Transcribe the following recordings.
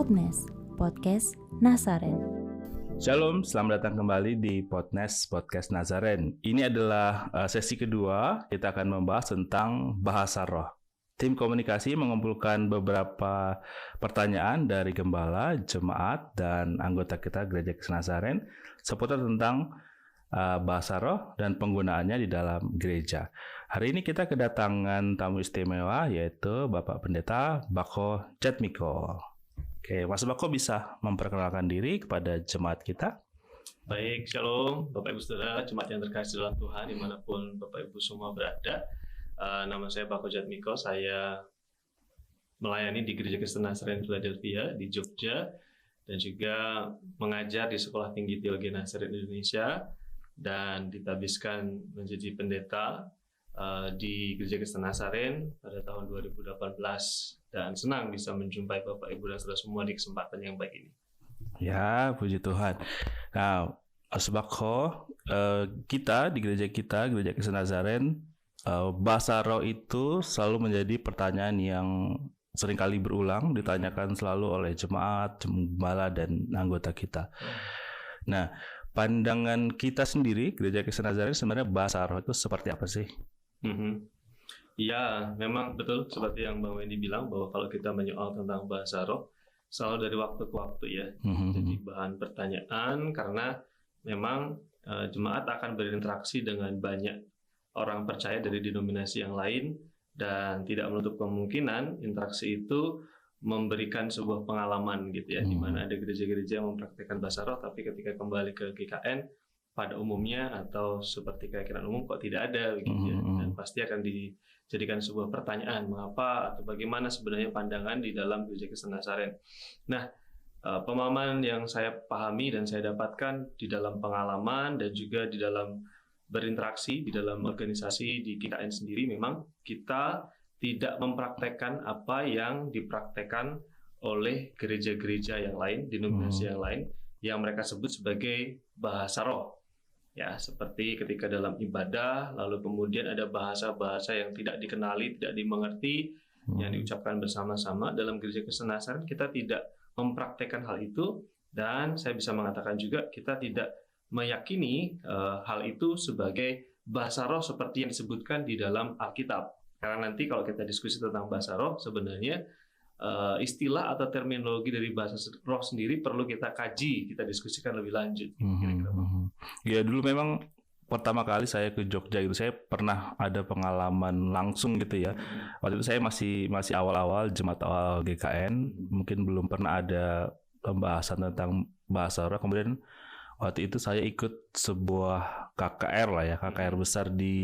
Podnes, Podcast Nazaren. Shalom, selamat datang kembali di Podnes, Podcast Nazaren. Ini adalah sesi kedua, kita akan membahas tentang bahasa roh. Tim komunikasi mengumpulkan beberapa pertanyaan dari gembala, jemaat, dan anggota kita Gereja Kristen Nazaren seputar tentang bahasa roh dan penggunaannya di dalam gereja. Hari ini kita kedatangan tamu istimewa, yaitu Bapak Pendeta Bako Jatmiko. Oke, Mas Bako bisa memperkenalkan diri kepada jemaat kita? Baik, shalom Bapak Ibu Saudara, jemaat yang terkasih dalam Tuhan dimanapun Bapak Ibu semua berada. Nama saya Bako Jatmiko, saya melayani di Gereja Kristen Nazaren Philadelphia di Jogja dan juga mengajar di Sekolah Tinggi Teologi Nazaren Indonesia dan ditabiskan menjadi pendeta di Gereja Kristen Nazaren pada tahun 2018 dan senang bisa menjumpai Bapak Ibu dan Saudara semua di kesempatan yang baik ini. Ya, puji Tuhan. Nah, Mas Bako, kita di gereja kita, Gereja Kristen Nazaren, bahasa roh itu selalu menjadi pertanyaan yang seringkali berulang, ditanyakan selalu oleh jemaat, gembala, dan anggota kita. Nah, pandangan kita sendiri, Gereja Kristen Nazaren, sebenarnya bahasa roh itu seperti apa sih? Ya, memang betul seperti yang Bang Wendy bilang bahwa kalau kita menyoal tentang bahasa roh selalu dari waktu ke waktu ya. Jadi bahan pertanyaan karena memang jemaat akan berinteraksi dengan banyak orang percaya dari denominasi yang lain dan tidak menutup kemungkinan interaksi itu memberikan sebuah pengalaman gitu ya, di mana ada gereja-gereja yang mempraktikkan bahasa roh tapi ketika kembali ke GKN pada umumnya atau seperti keyakinan umum kok tidak ada gitu ya. Dan pasti akan dijadikan sebuah pertanyaan mengapa atau bagaimana sebenarnya pandangan di dalam Gereja Kristen Nazaren. Nah, pemahaman yang saya pahami dan saya dapatkan di dalam pengalaman dan juga di dalam berinteraksi di dalam organisasi di GKN sendiri, memang kita tidak mempraktekkan apa yang dipraktekkan oleh gereja-gereja yang lain, denominasi yang lain, yang mereka sebut sebagai bahasa roh. Ya, seperti ketika dalam ibadah, lalu kemudian ada bahasa-bahasa yang tidak dikenali, tidak dimengerti, yang diucapkan bersama-sama. Dalam Gereja Kristen Nazaren kita tidak mempraktekkan hal itu, dan saya bisa mengatakan juga kita tidak meyakini hal itu sebagai bahasa roh seperti yang disebutkan di dalam Alkitab. Karena nanti kalau kita diskusi tentang bahasa roh, sebenarnya istilah atau terminologi dari bahasa roh sendiri perlu kita kaji, kita diskusikan lebih lanjut. Ya, dulu memang pertama kali saya ke Jogja itu saya pernah ada pengalaman langsung gitu ya. Waktu itu saya masih awal-awal jemaat awal GKN, mungkin belum pernah ada pembahasan tentang bahasa roh. Kemudian waktu itu saya ikut sebuah KKR lah ya, KKR besar di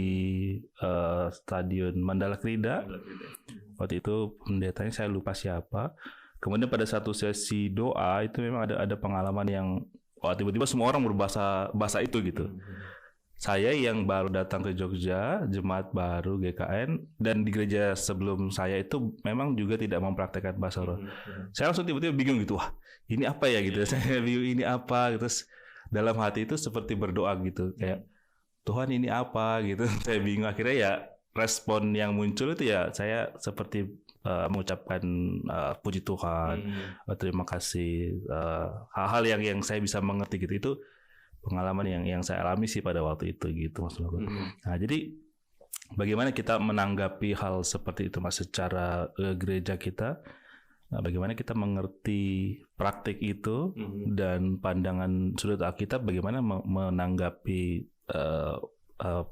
Stadion Mandala Krida. Waktu itu pendetanya saya lupa siapa. Kemudian pada satu sesi doa itu memang ada pengalaman yang tiba-tiba semua orang berbahasa itu gitu. Saya yang baru datang ke Jogja, jemaat baru GKN, dan di gereja sebelum saya itu memang juga tidak mempraktekkan bahasa roh. Saya langsung tiba-tiba bingung gitu, wah ini apa ya gitu. Saya bingung ini apa gitu. Terus dalam hati itu seperti berdoa gitu, kayak Tuhan ini apa gitu. Saya bingung, akhirnya ya respon yang muncul itu ya saya seperti mengucapkan puji Tuhan, terima kasih, hal-hal yang saya bisa mengerti gitu. Itu pengalaman yang saya alami sih pada waktu itu gitu, Mas Bako. Nah, jadi bagaimana kita menanggapi hal seperti itu, Mas, secara gereja kita? Bagaimana kita mengerti praktik itu dan pandangan sudut Alkitab, bagaimana menanggapi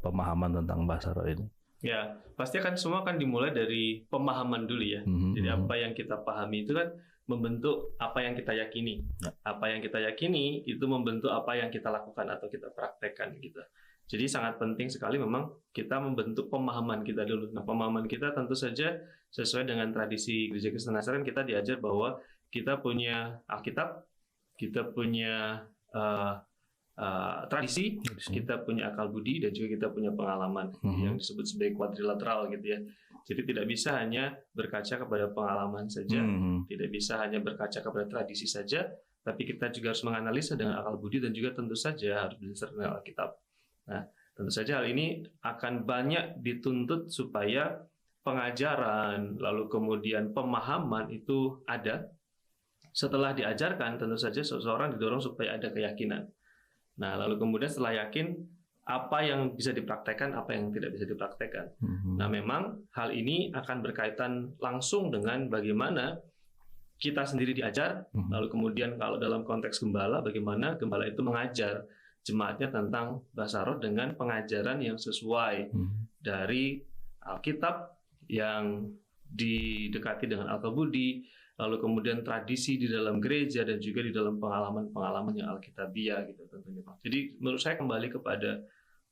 pemahaman tentang bahasa roh ini? Ya, pasti akan semua akan dimulai dari pemahaman dulu ya. Jadi apa yang kita pahami itu kan membentuk apa yang kita yakini. Apa yang kita yakini itu membentuk apa yang kita lakukan atau kita praktekkan gitu. Jadi sangat penting sekali memang kita membentuk pemahaman kita dulu. Nah, pemahaman kita tentu saja sesuai dengan tradisi Gereja Kristen Nazaren, kita diajar bahwa kita punya Alkitab, kita punya tradisi, kita punya akal budi, dan juga kita punya pengalaman yang disebut sebagai quadrilateral gitu ya. Jadi tidak bisa hanya berkaca kepada pengalaman saja, tidak bisa hanya berkaca kepada tradisi saja, tapi kita juga harus menganalisa dengan akal budi dan juga tentu saja harus berdasarkan dengan Alkitab. Nah, tentu saja hal ini akan banyak dituntut supaya pengajaran, lalu kemudian pemahaman itu ada setelah diajarkan, tentu saja seseorang didorong supaya ada keyakinan. Nah, lalu kemudian setelah yakin, apa yang bisa dipraktekkan, apa yang tidak bisa dipraktekkan. Nah, memang hal ini akan berkaitan langsung dengan bagaimana kita sendiri diajar, lalu kemudian kalau dalam konteks gembala, bagaimana gembala itu mengajar jemaatnya tentang bahasa roh dengan pengajaran yang sesuai dari Alkitab yang didekati dengan akal budi, lalu kemudian tradisi di dalam gereja dan juga di dalam pengalaman-pengalaman yang alkitabiah gitu tentunya Pak. Jadi menurut saya kembali kepada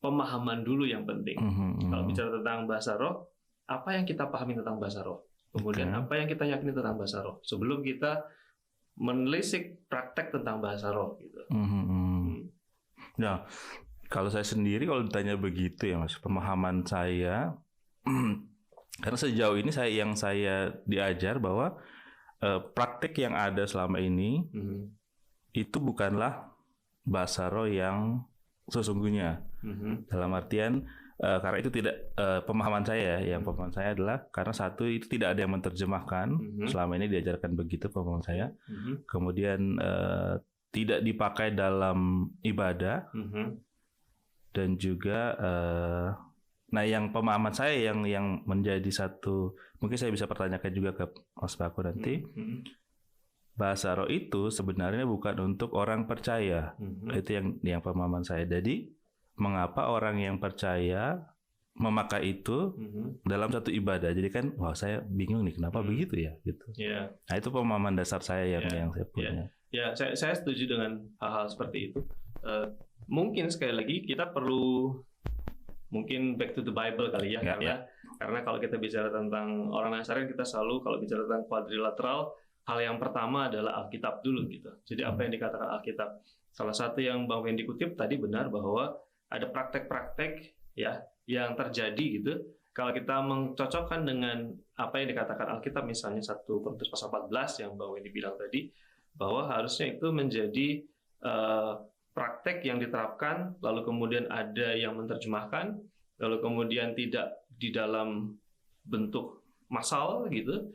pemahaman dulu yang penting. Kalau bicara tentang bahasa roh, apa yang kita pahami tentang bahasa roh? Kemudian apa yang kita yakini tentang bahasa roh? Sebelum kita menelisik praktek tentang bahasa roh gitu. Nah, kalau saya sendiri kalau ditanya begitu ya Mas, pemahaman saya karena sejauh ini saya diajar bahwa praktek yang ada selama ini itu bukanlah bahasa roh yang sesungguhnya. Dalam artian karena itu tidak pemahaman saya adalah karena satu itu tidak ada yang menerjemahkan, selama ini diajarkan begitu pemahaman saya. Kemudian tidak dipakai dalam ibadah dan juga nah yang pemahaman saya yang menjadi satu, mungkin saya bisa pertanyakan juga ke Mas Paku nanti. Bahasa roh itu sebenarnya bukan untuk orang percaya. Itu yang pemahaman saya. Jadi mengapa orang yang percaya memakai itu dalam satu ibadah? Jadi kan, wah saya bingung nih kenapa begitu ya gitu. Nah itu pemahaman dasar saya yang saya punya. Ya, saya setuju dengan hal-hal seperti itu. Mungkin sekali lagi kita perlu mungkin back to the Bible kali ya, karena kalau kita bicara tentang orang Nasrani, kita selalu kalau bicara tentang quadrilateral, hal yang pertama adalah Alkitab dulu gitu. Jadi apa yang dikatakan Alkitab? Salah satu yang Bang Wendy kutip tadi benar bahwa ada praktek-praktek ya yang terjadi gitu. Kalau kita mencocokkan dengan apa yang dikatakan Alkitab, misalnya 1 Korintus pasal 14 yang Bang Wendy bilang tadi, bahwa harusnya itu menjadi praktek yang diterapkan, lalu kemudian ada yang menerjemahkan, lalu kemudian tidak di dalam bentuk massal gitu,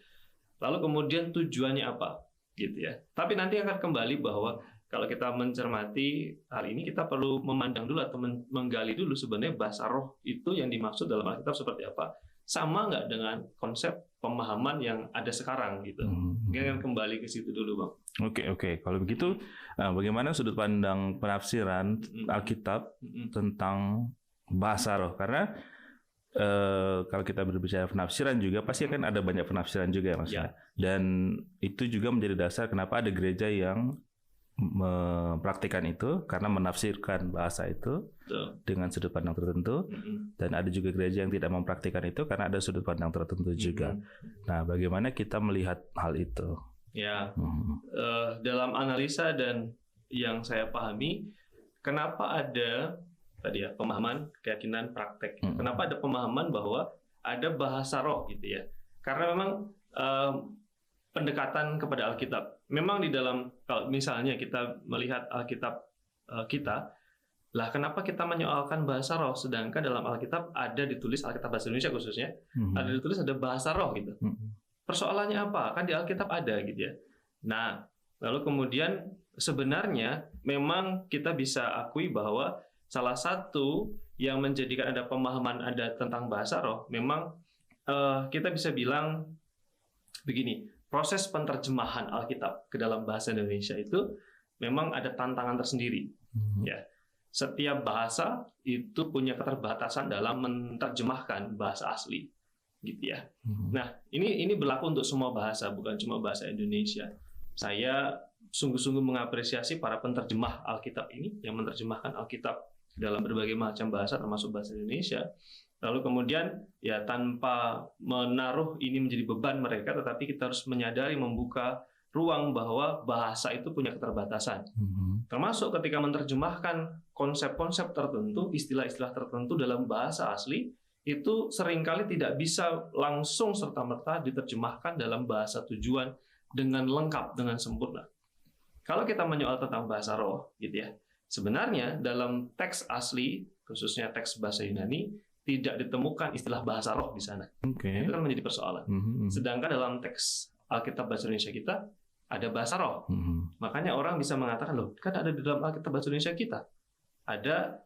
lalu kemudian tujuannya apa gitu ya. Tapi nanti akan kembali bahwa kalau kita mencermati hal ini, kita perlu memandang dulu atau menggali dulu sebenarnya bahasa roh itu yang dimaksud dalam Alkitab seperti apa. Sama nggak dengan konsep pemahaman yang ada sekarang gitu. Mungkin kembali ke situ dulu Bang. Oke. Kalau begitu, bagaimana sudut pandang penafsiran Alkitab tentang bahasa roh? Karena kalau kita berbicara penafsiran juga pasti akan ada banyak penafsiran juga ya Mas. Dan itu juga menjadi dasar kenapa ada gereja yang mempraktikkan itu karena menafsirkan bahasa itu dengan sudut pandang tertentu, dan ada juga gereja yang tidak mempraktikkan itu karena ada sudut pandang tertentu juga. Nah, bagaimana kita melihat hal itu? Ya, dalam analisa dan yang saya pahami, kenapa ada tadi ya pemahaman, keyakinan, praktek. Kenapa ada pemahaman bahwa ada bahasa roh gitu ya? Karena memang pendekatan kepada Alkitab. Memang di dalam, kalau misalnya kita melihat Alkitab kita, lah kenapa kita menyoalkan bahasa roh, sedangkan dalam Alkitab ada ditulis, Alkitab bahasa Indonesia khususnya, ada ditulis ada bahasa roh gitu. Persoalannya apa? Kan di Alkitab ada gitu ya. Nah, lalu kemudian sebenarnya memang kita bisa akui bahwa salah satu yang menjadikan ada pemahaman ada tentang bahasa roh, memang kita bisa bilang begini, proses penerjemahan Alkitab ke dalam bahasa Indonesia itu memang ada tantangan tersendiri. Ya, setiap bahasa itu punya keterbatasan dalam menerjemahkan bahasa asli, gitu ya. Nah, ini berlaku untuk semua bahasa, bukan cuma bahasa Indonesia. Saya sungguh-sungguh mengapresiasi para penerjemah Alkitab ini yang menerjemahkan Alkitab dalam berbagai macam bahasa, termasuk bahasa Indonesia. Lalu kemudian ya tanpa menaruh ini menjadi beban mereka, tetapi kita harus menyadari, membuka ruang bahwa bahasa itu punya keterbatasan. Termasuk ketika menerjemahkan konsep-konsep tertentu, istilah-istilah tertentu dalam bahasa asli, itu seringkali tidak bisa langsung serta-merta diterjemahkan dalam bahasa tujuan dengan lengkap, dengan sempurna. Kalau kita menyoal tentang bahasa roh, gitu ya, sebenarnya dalam teks asli, khususnya teks bahasa Yunani, tidak ditemukan istilah bahasa roh di sana. Itu kan menjadi persoalan. Sedangkan dalam teks Alkitab bahasa Indonesia kita ada bahasa roh. Makanya orang bisa mengatakan, loh, kan ada di dalam Alkitab bahasa Indonesia kita. Ada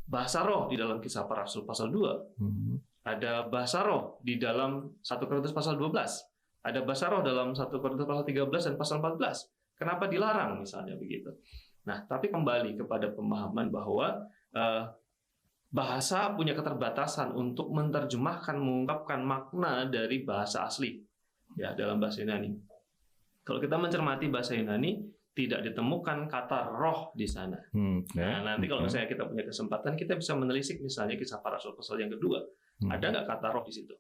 bahasa roh di dalam Kisah Para Rasul pasal 2. Ada bahasa roh di dalam 1 Korintus pasal 12. Ada bahasa roh dalam 1 Korintus pasal 13 dan pasal 14. Kenapa dilarang misalnya begitu? Nah, tapi kembali kepada pemahaman bahwa bahasa punya keterbatasan untuk menerjemahkan, mengungkapkan makna dari bahasa asli ya dalam bahasa Yunani. Kalau kita mencermati bahasa Yunani, tidak ditemukan kata roh di sana. Nah, nanti kalau misalnya kita punya kesempatan, kita bisa menelisik misalnya Kisah Para Rasul pasal yang kedua. Ada nggak kata roh di situ?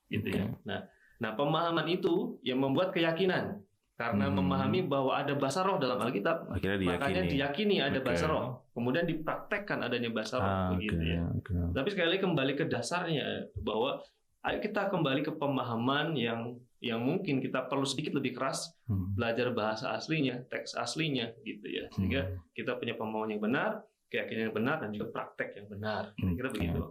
Gitu ya. Nah, pemahaman itu yang membuat keyakinan. Karena memahami bahwa ada bahasa roh dalam Alkitab, makanya diyakini ada bahasa roh. Kemudian dipraktekkan adanya bahasa roh, begitu ya. Tapi sekali lagi kembali ke dasarnya bahwa ayo kita kembali ke pemahaman yang mungkin kita perlu sedikit lebih keras belajar bahasa aslinya, teks aslinya, gitu ya. Sehingga kita punya pemahaman yang benar, keyakinan yang benar, dan juga praktek yang benar. Kira-kira begitu.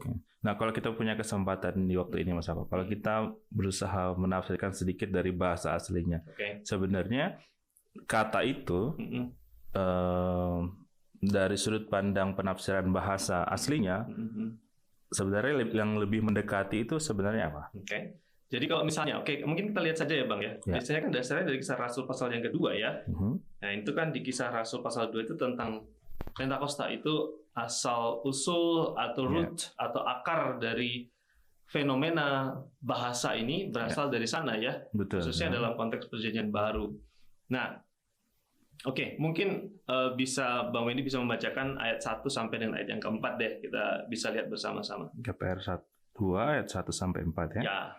Nah, kalau kita punya kesempatan di waktu ini, Mas Ako, kalau kita berusaha menafsirkan sedikit dari bahasa aslinya, sebenarnya kata itu dari sudut pandang penafsiran bahasa aslinya, sebenarnya yang lebih mendekati itu sebenarnya apa? Jadi kalau misalnya, mungkin kita lihat saja ya Bang ya. Biasanya kan dasarnya dari Kisah Rasul pasal yang kedua ya. Nah, itu kan di Kisah Rasul pasal 2 itu tentang Pentakosta, itu asal usul atau root atau akar dari fenomena bahasa ini berasal dari sana ya. Betul, khususnya dalam konteks Perjanjian Baru. Nah, mungkin bisa Bang Wendy bisa membacakan ayat 1 sampai dengan ayat yang keempat deh. Kita bisa lihat bersama-sama. KPR 2 ayat 1 sampai 4 ya.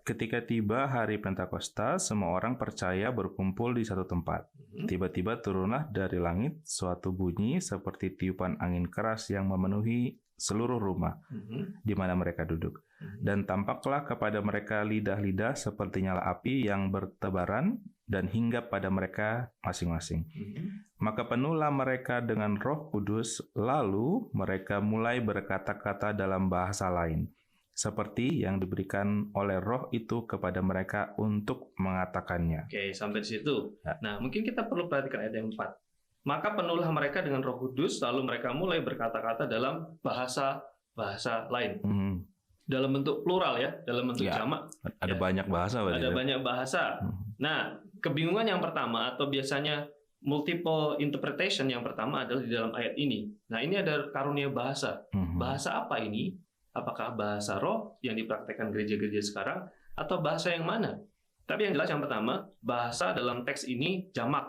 Ketika tiba hari Pentakosta, semua orang percaya berkumpul di satu tempat. Tiba-tiba turunlah dari langit suatu bunyi seperti tiupan angin keras yang memenuhi seluruh rumah di mana mereka duduk. Dan tampaklah kepada mereka lidah-lidah seperti nyala api yang bertebaran dan hinggap pada mereka masing-masing. Maka penuhlah mereka dengan Roh Kudus, lalu mereka mulai berkata-kata dalam bahasa lain, seperti yang diberikan oleh Roh itu kepada mereka untuk mengatakannya. Sampai di situ. Nah, mungkin kita perlu perhatikan ayat yang 4. Maka penuhlah mereka dengan Roh Kudus, lalu mereka mulai berkata-kata dalam bahasa lain. Dalam bentuk plural ya, dalam bentuk jamak. Ada banyak bahasa. Ada banyak bahasa. Nah, kebingungan yang pertama atau biasanya multiple interpretation yang pertama adalah di dalam ayat ini. Nah, ini ada karunia bahasa. Bahasa apa ini? Apakah bahasa roh yang dipraktekkan gereja-gereja sekarang atau bahasa yang mana? Tapi yang jelas yang pertama, bahasa dalam teks ini jamak.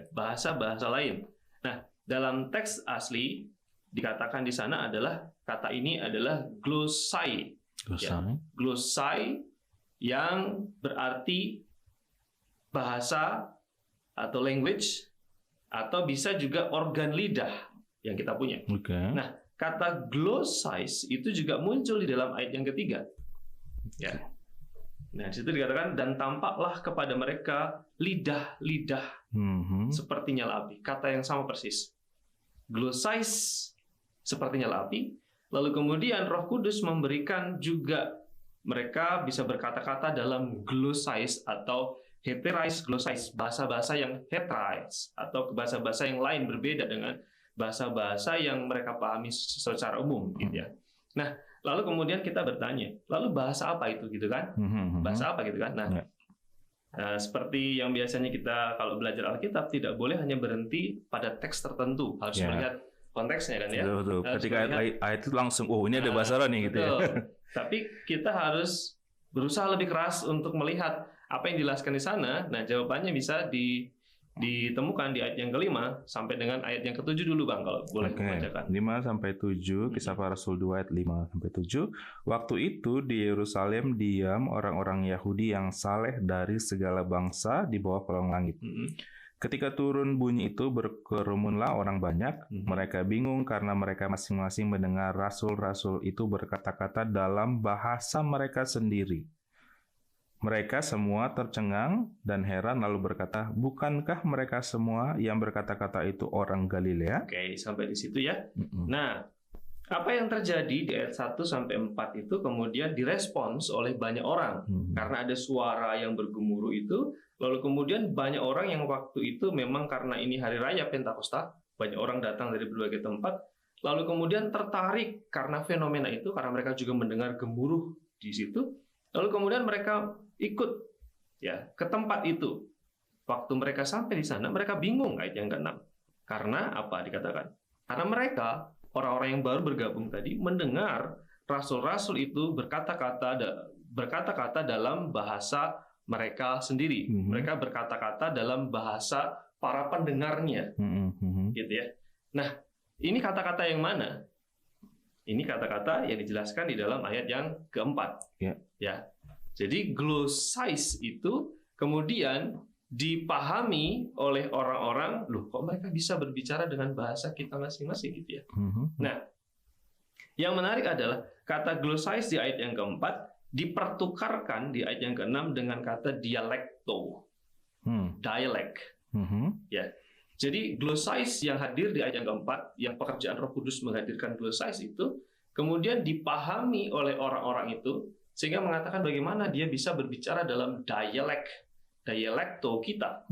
Bahasa-bahasa lain. Nah, dalam teks asli dikatakan di sana adalah kata ini adalah glossai. Glossai yang berarti bahasa atau language, atau bisa juga organ lidah yang kita punya. Nah, kata glossais itu juga muncul di dalam ayat yang ketiga. Nah, di situ dikatakan, dan tampaklah kepada mereka lidah-lidah seperti nyala api. Kata yang sama persis. Glossais seperti nyala api. Lalu kemudian Roh Kudus memberikan juga mereka bisa berkata-kata dalam glossais atau heterais glossais, bahasa-bahasa yang heterais atau bahasa-bahasa yang lain berbeda dengan bahasa-bahasa yang mereka pahami secara umum, gitu ya. Nah, lalu kemudian kita bertanya, lalu bahasa apa itu, gitu kan? Bahasa apa, gitu kan? Nah, seperti yang biasanya kita kalau belajar Alkitab tidak boleh hanya berhenti pada teks tertentu, harus melihat konteksnya kan ya. Betul. Ketika ayat itu langsung, ini ada bahasa roh nih, gitu ya. Tapi kita harus berusaha lebih keras untuk melihat apa yang dijelaskan di sana. Nah, jawabannya bisa ditemukan di ayat yang ke-5 sampai dengan ayat yang ke-7 dulu Bang, kalau boleh membacakan. 5 sampai 7, Kisah Para Rasul 2 ayat 5 sampai 7. Waktu itu di Yerusalem diam orang-orang Yahudi yang saleh dari segala bangsa di bawah kolong langit. Ketika turun bunyi itu, berkerumunlah orang banyak. Mereka bingung karena mereka masing-masing mendengar rasul-rasul itu berkata-kata dalam bahasa mereka sendiri. Mereka semua tercengang dan heran lalu berkata, bukankah mereka semua yang berkata-kata itu orang Galilea? Sampai di situ ya. Nah, Apa yang terjadi di ayat 1 sampai 4 itu kemudian direspons oleh banyak orang karena ada suara yang bergemuruh itu, lalu kemudian banyak orang yang waktu itu memang karena ini hari raya Pentakosta, banyak orang datang dari berbagai tempat, lalu kemudian tertarik karena fenomena itu, karena mereka juga mendengar gemuruh di situ, lalu kemudian mereka ikut ya ke tempat itu. Waktu mereka sampai di sana, mereka bingung, ayat yang ke-6. Karena apa dikatakan? Karena mereka, orang-orang yang baru bergabung tadi, mendengar rasul-rasul itu berkata-kata dalam bahasa mereka sendiri. Mereka berkata-kata dalam bahasa para pendengarnya. Gitu ya. Nah, ini kata-kata yang mana? Ini kata-kata yang dijelaskan di dalam ayat yang keempat. Ya. Jadi glossais itu kemudian dipahami oleh orang-orang, loh kok mereka bisa berbicara dengan bahasa kita masing-masing gitu ya. Nah, yang menarik adalah kata glossais di ayat yang keempat dipertukarkan di ayat yang keenam dengan kata dialekto, dialek. Ya, jadi glossais yang hadir di ayat yang keempat, yang pekerjaan Roh Kudus menghadirkan glossais itu, kemudian dipahami oleh orang-orang itu, sehingga mengatakan bagaimana dia bisa berbicara dalam dialekto kita.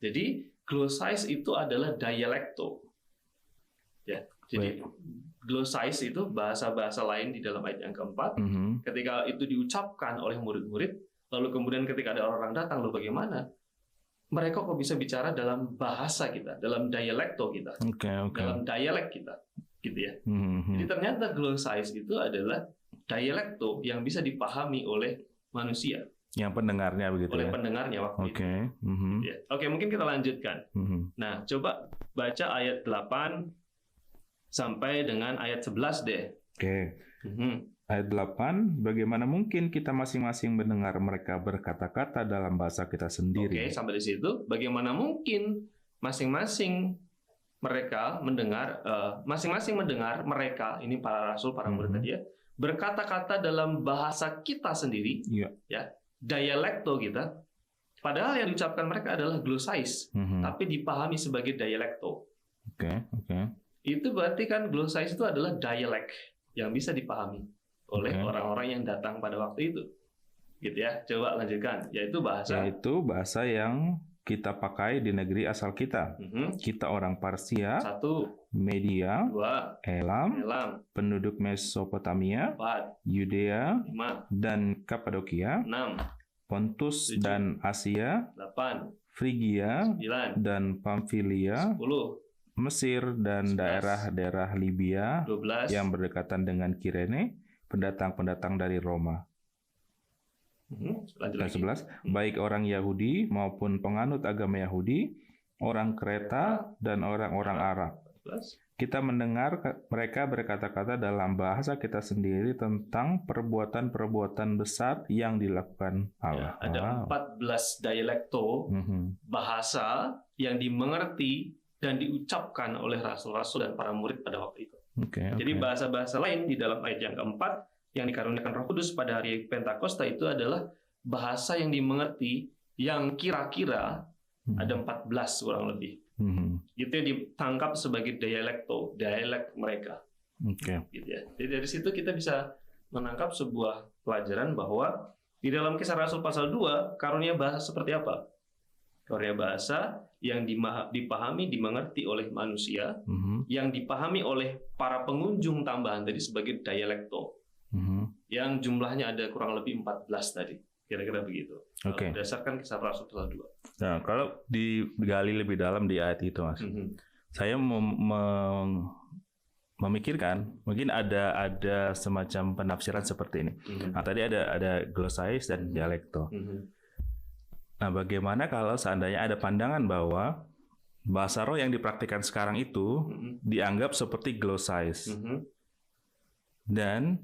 Jadi glossais itu adalah dialekto. Ya, jadi glossais itu bahasa-bahasa lain di dalam ayat yang keempat. Ketika itu diucapkan oleh murid-murid, lalu kemudian ketika ada orang datang, lalu bagaimana? Mereka kok bisa bicara dalam bahasa kita, dalam dialekto kita, dalam dialek kita, gitu ya. Jadi ternyata glossais itu adalah dialekto yang bisa dipahami oleh manusia. Yang pendengarnya begitu oleh ya? pendengarnya waktu itu. Ya. Oke, mungkin kita lanjutkan. Nah, coba baca ayat 8 sampai dengan ayat 11 deh. Ayat 8, bagaimana mungkin kita masing-masing mendengar mereka berkata-kata dalam bahasa kita sendiri? Oke, sampai di situ. Bagaimana mungkin masing-masing mereka mendengar, mereka, ini para rasul, para murid tadi ya, berkata-kata dalam bahasa kita sendiri, ya, dialekto kita, padahal yang diucapkan mereka adalah glossais, tapi dipahami sebagai dialekto. Itu berarti kan glossais itu adalah dialek yang bisa dipahami oleh orang-orang yang datang pada waktu itu. Gitu ya. Coba lanjutkan. Yaitu bahasa yang kita pakai di negeri asal kita. Kita orang Parsia, 1, Media, 2, Elam, penduduk Mesopotamia, 4, Yudea, 5, dan Kapadokia, 6, Pontus 7, dan Asia, 8, Frigia 9, dan Pamfilia, 10, Mesir dan 11, daerah-daerah Libya 12, yang berdekatan dengan Kirene, pendatang-pendatang dari Roma. Dan 11, baik orang Yahudi maupun penganut agama Yahudi, orang Kreta dan orang-orang Arab. Kita mendengar mereka berkata-kata dalam bahasa kita sendiri tentang perbuatan-perbuatan besar yang dilakukan Allah. Ya, ada 14 dialekto bahasa yang dimengerti dan diucapkan oleh rasul-rasul dan para murid pada waktu itu. Jadi bahasa-bahasa lain di dalam ayat yang keempat yang dikaruniakan Roh Kudus pada hari Pentakosta itu adalah bahasa yang dimengerti yang kira-kira ada 14 kurang lebih. Itu yang ditangkap sebagai dialekto, dialek mereka. Gitu ya. Jadi dari situ kita bisa menangkap sebuah pelajaran bahwa di dalam Kisah Rasul pasal 2 karunia bahasa seperti apa? Karunia bahasa yang dipahami, dimengerti oleh manusia, yang dipahami oleh para pengunjung tambahan tadi sebagai dialekto. Yang jumlahnya ada kurang lebih 14 tadi. Kira-kira begitu. Berdasarkan Kisah Rasul pasal 2. Nah, kalau digali lebih dalam di ayat itu, Mas. Saya memikirkan mungkin ada semacam penafsiran seperti ini. Nah, tadi ada glossais dan dialekto. Nah, bagaimana kalau seandainya ada pandangan bahwa bahasa roh yang dipraktikkan sekarang itu dianggap seperti glossais. Dan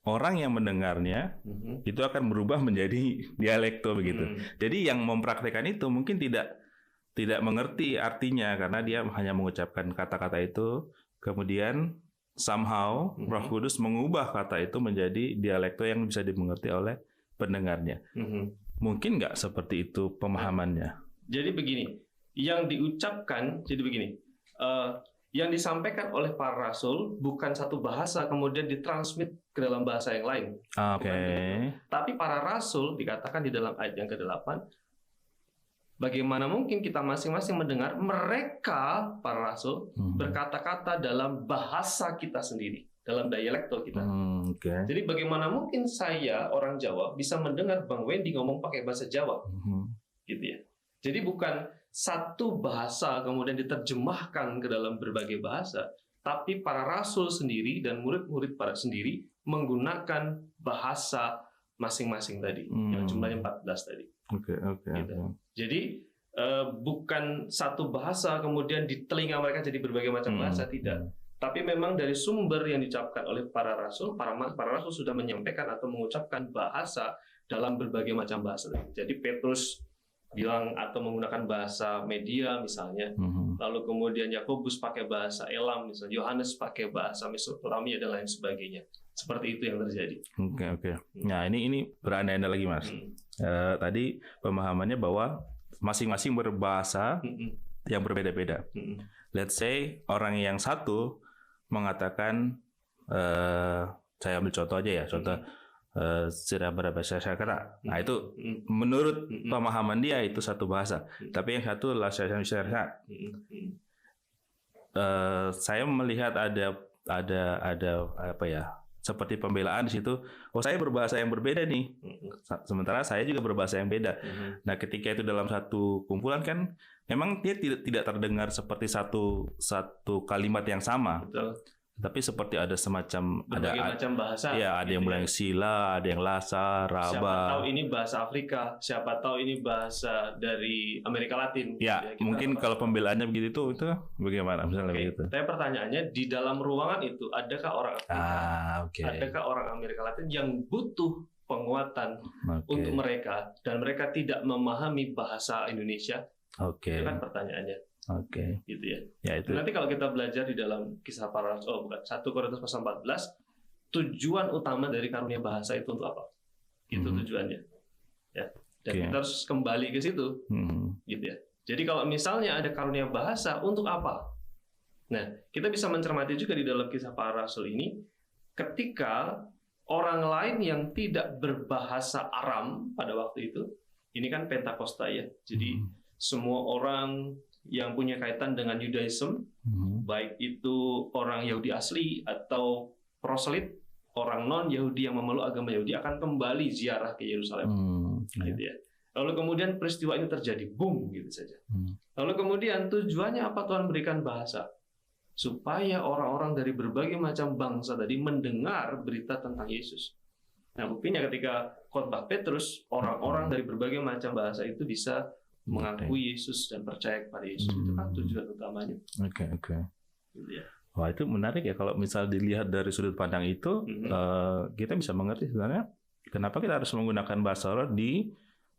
orang yang mendengarnya itu akan berubah menjadi dialekto begitu. Jadi yang mempraktikkan itu mungkin tidak mengerti artinya karena dia hanya mengucapkan kata-kata itu, kemudian somehow Roh Kudus mengubah kata itu menjadi dialekto yang bisa dimengerti oleh pendengarnya. Mungkin nggak seperti itu pemahamannya? Jadi begini, yang diucapkan jadi begini. Yang disampaikan oleh para rasul bukan satu bahasa kemudian ditransmit ke dalam bahasa yang lain. Oke. Tapi para rasul dikatakan di dalam ayat yang ke-8, bagaimana mungkin kita masing-masing mendengar mereka para rasul berkata-kata dalam bahasa kita sendiri, dalam dialekto kita. Oke. Jadi bagaimana mungkin saya orang Jawa bisa mendengar Bang Wendy ngomong pakai bahasa Jawa, gitu ya. Jadi bukan satu bahasa kemudian diterjemahkan ke dalam berbagai bahasa, tapi para rasul sendiri dan murid-murid para sendiri menggunakan bahasa masing-masing tadi, yang jumlahnya 14 tadi. Oke. Gitu. Jadi bukan satu bahasa kemudian di telinga mereka jadi berbagai macam bahasa, tidak. Tapi memang dari sumber yang diucapkan oleh para rasul sudah menyampaikan atau mengucapkan bahasa dalam berbagai macam bahasa. Jadi Petrus bilang atau menggunakan bahasa media misalnya, lalu kemudian Yakobus pakai bahasa Elam misalnya, Yohanes pakai bahasa Mesopotamia dan lain sebagainya. Seperti itu yang terjadi. Oke. Nah ini berandai-andai lagi Mas. Tadi pemahamannya bahwa masing-masing berbahasa yang berbeda-beda. Let's say orang yang satu mengatakan, saya ambil contoh aja ya, contoh sudah berbahasa Syakra. Nah itu menurut pemahaman dia itu satu bahasa. Tapi yang satu lah saya. Saya melihat ada apa ya? Seperti pembelaan di situ. Oh saya berbahasa yang berbeda nih. Sementara saya juga berbahasa yang beda. Nah ketika itu dalam satu kumpulan kan, memang dia tidak terdengar seperti satu kalimat yang sama. Betul. Tapi seperti ada semacam berbagai macam bahasa. Ya, ada yang bilang sila, ada yang lasa, raba. Siapa tahu ini bahasa Afrika, siapa tahu ini bahasa dari Amerika Latin. Ya, mungkin kalau pembelaannya begitu itu bagaimana misalnya begitu. Tapi pertanyaannya di dalam ruangan itu adakah orang Afrika? Adakah orang Amerika Latin yang butuh penguatan untuk mereka dan mereka tidak memahami bahasa Indonesia? Itu kan pertanyaannya. Gitu ya. Itu. Nanti kalau kita belajar di dalam kisah para rasul, 1 Korintus pasal 14, tujuan utama dari karunia bahasa itu untuk apa? Itu tujuannya. Ya. Dan kita harus kembali ke situ. Gitu ya. Jadi kalau misalnya ada karunia bahasa untuk apa? Nah, kita bisa mencermati juga di dalam kisah para rasul ini, ketika orang lain yang tidak berbahasa Aram pada waktu itu, ini kan Pentakosta ya. Jadi semua orang yang punya kaitan dengan Yudaism, baik itu orang Yahudi asli atau proselit, orang non-Yahudi yang memeluk agama Yahudi akan kembali ziarah ke Yerusalem. Gitu ya. Lalu kemudian peristiwa ini terjadi, boom, gitu saja. Lalu kemudian tujuannya apa Tuhan berikan bahasa? Supaya orang-orang dari berbagai macam bangsa tadi mendengar berita tentang Yesus. Nah, buktinya ketika khotbah Petrus, orang-orang dari berbagai macam bahasa itu bisa mengakui Yesus dan percaya kepada Yesus. Itu kan tujuan utamanya. Oke. Gitu ya. Wah itu menarik ya kalau misal dilihat dari sudut pandang itu, kita bisa mengerti sebenarnya kenapa kita harus menggunakan bahasa roh di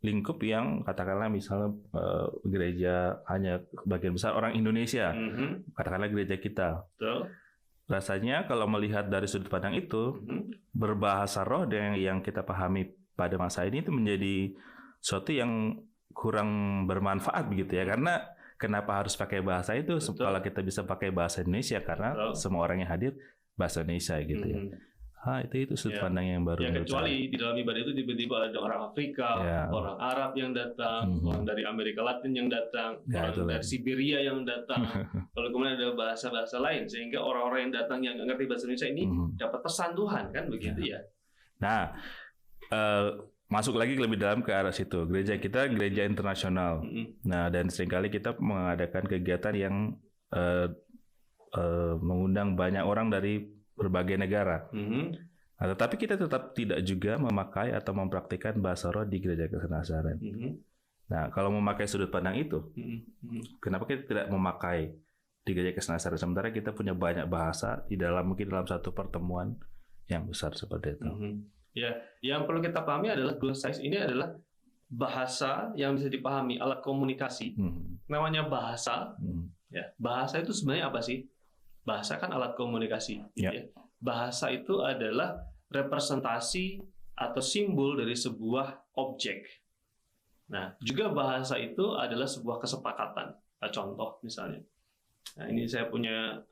lingkup yang katakanlah misalnya gereja hanya bagian besar orang Indonesia, katakanlah gereja kita. Betul. Rasanya kalau melihat dari sudut pandang itu, berbahasa roh yang kita pahami pada masa ini itu menjadi sesuatu yang kurang bermanfaat begitu ya, karena kenapa harus pakai bahasa itu? Kalau kita bisa pakai bahasa Indonesia karena semua orang yang hadir bahasa Indonesia gitu ya. Itu sudut pandang yang baru. Ya kecuali di dalam ibadah itu tiba-tiba ada orang Afrika, orang Arab yang datang, orang dari Amerika Latin yang datang, orang dari Siberia yang datang. Lalu kemudian ada bahasa-bahasa lain sehingga orang-orang yang datang yang nggak ngerti bahasa Indonesia ini dapat pesan Tuhan kan begitu ya. Nah, masuk lagi lebih dalam ke arah situ. Gereja kita gereja internasional. Nah, dan seringkali kita mengadakan kegiatan yang mengundang banyak orang dari berbagai negara. Nah, tetapi kita tetap tidak juga memakai atau mempraktikkan bahasa roh di gereja Nasaret. Nah, kalau memakai sudut pandang itu, kenapa kita tidak memakai di gereja Nasaret? Sementara kita punya banyak bahasa di dalam mungkin dalam satu pertemuan yang besar seperti itu. Ya, yang perlu kita pahami adalah glosais ini adalah bahasa yang bisa dipahami, alat komunikasi. Namanya bahasa. Ya, bahasa itu sebenarnya apa sih? Bahasa kan alat komunikasi. Ya. Bahasa itu adalah representasi atau simbol dari sebuah objek. Nah, juga bahasa itu adalah sebuah kesepakatan. Contoh misalnya, Nah, ini saya punya,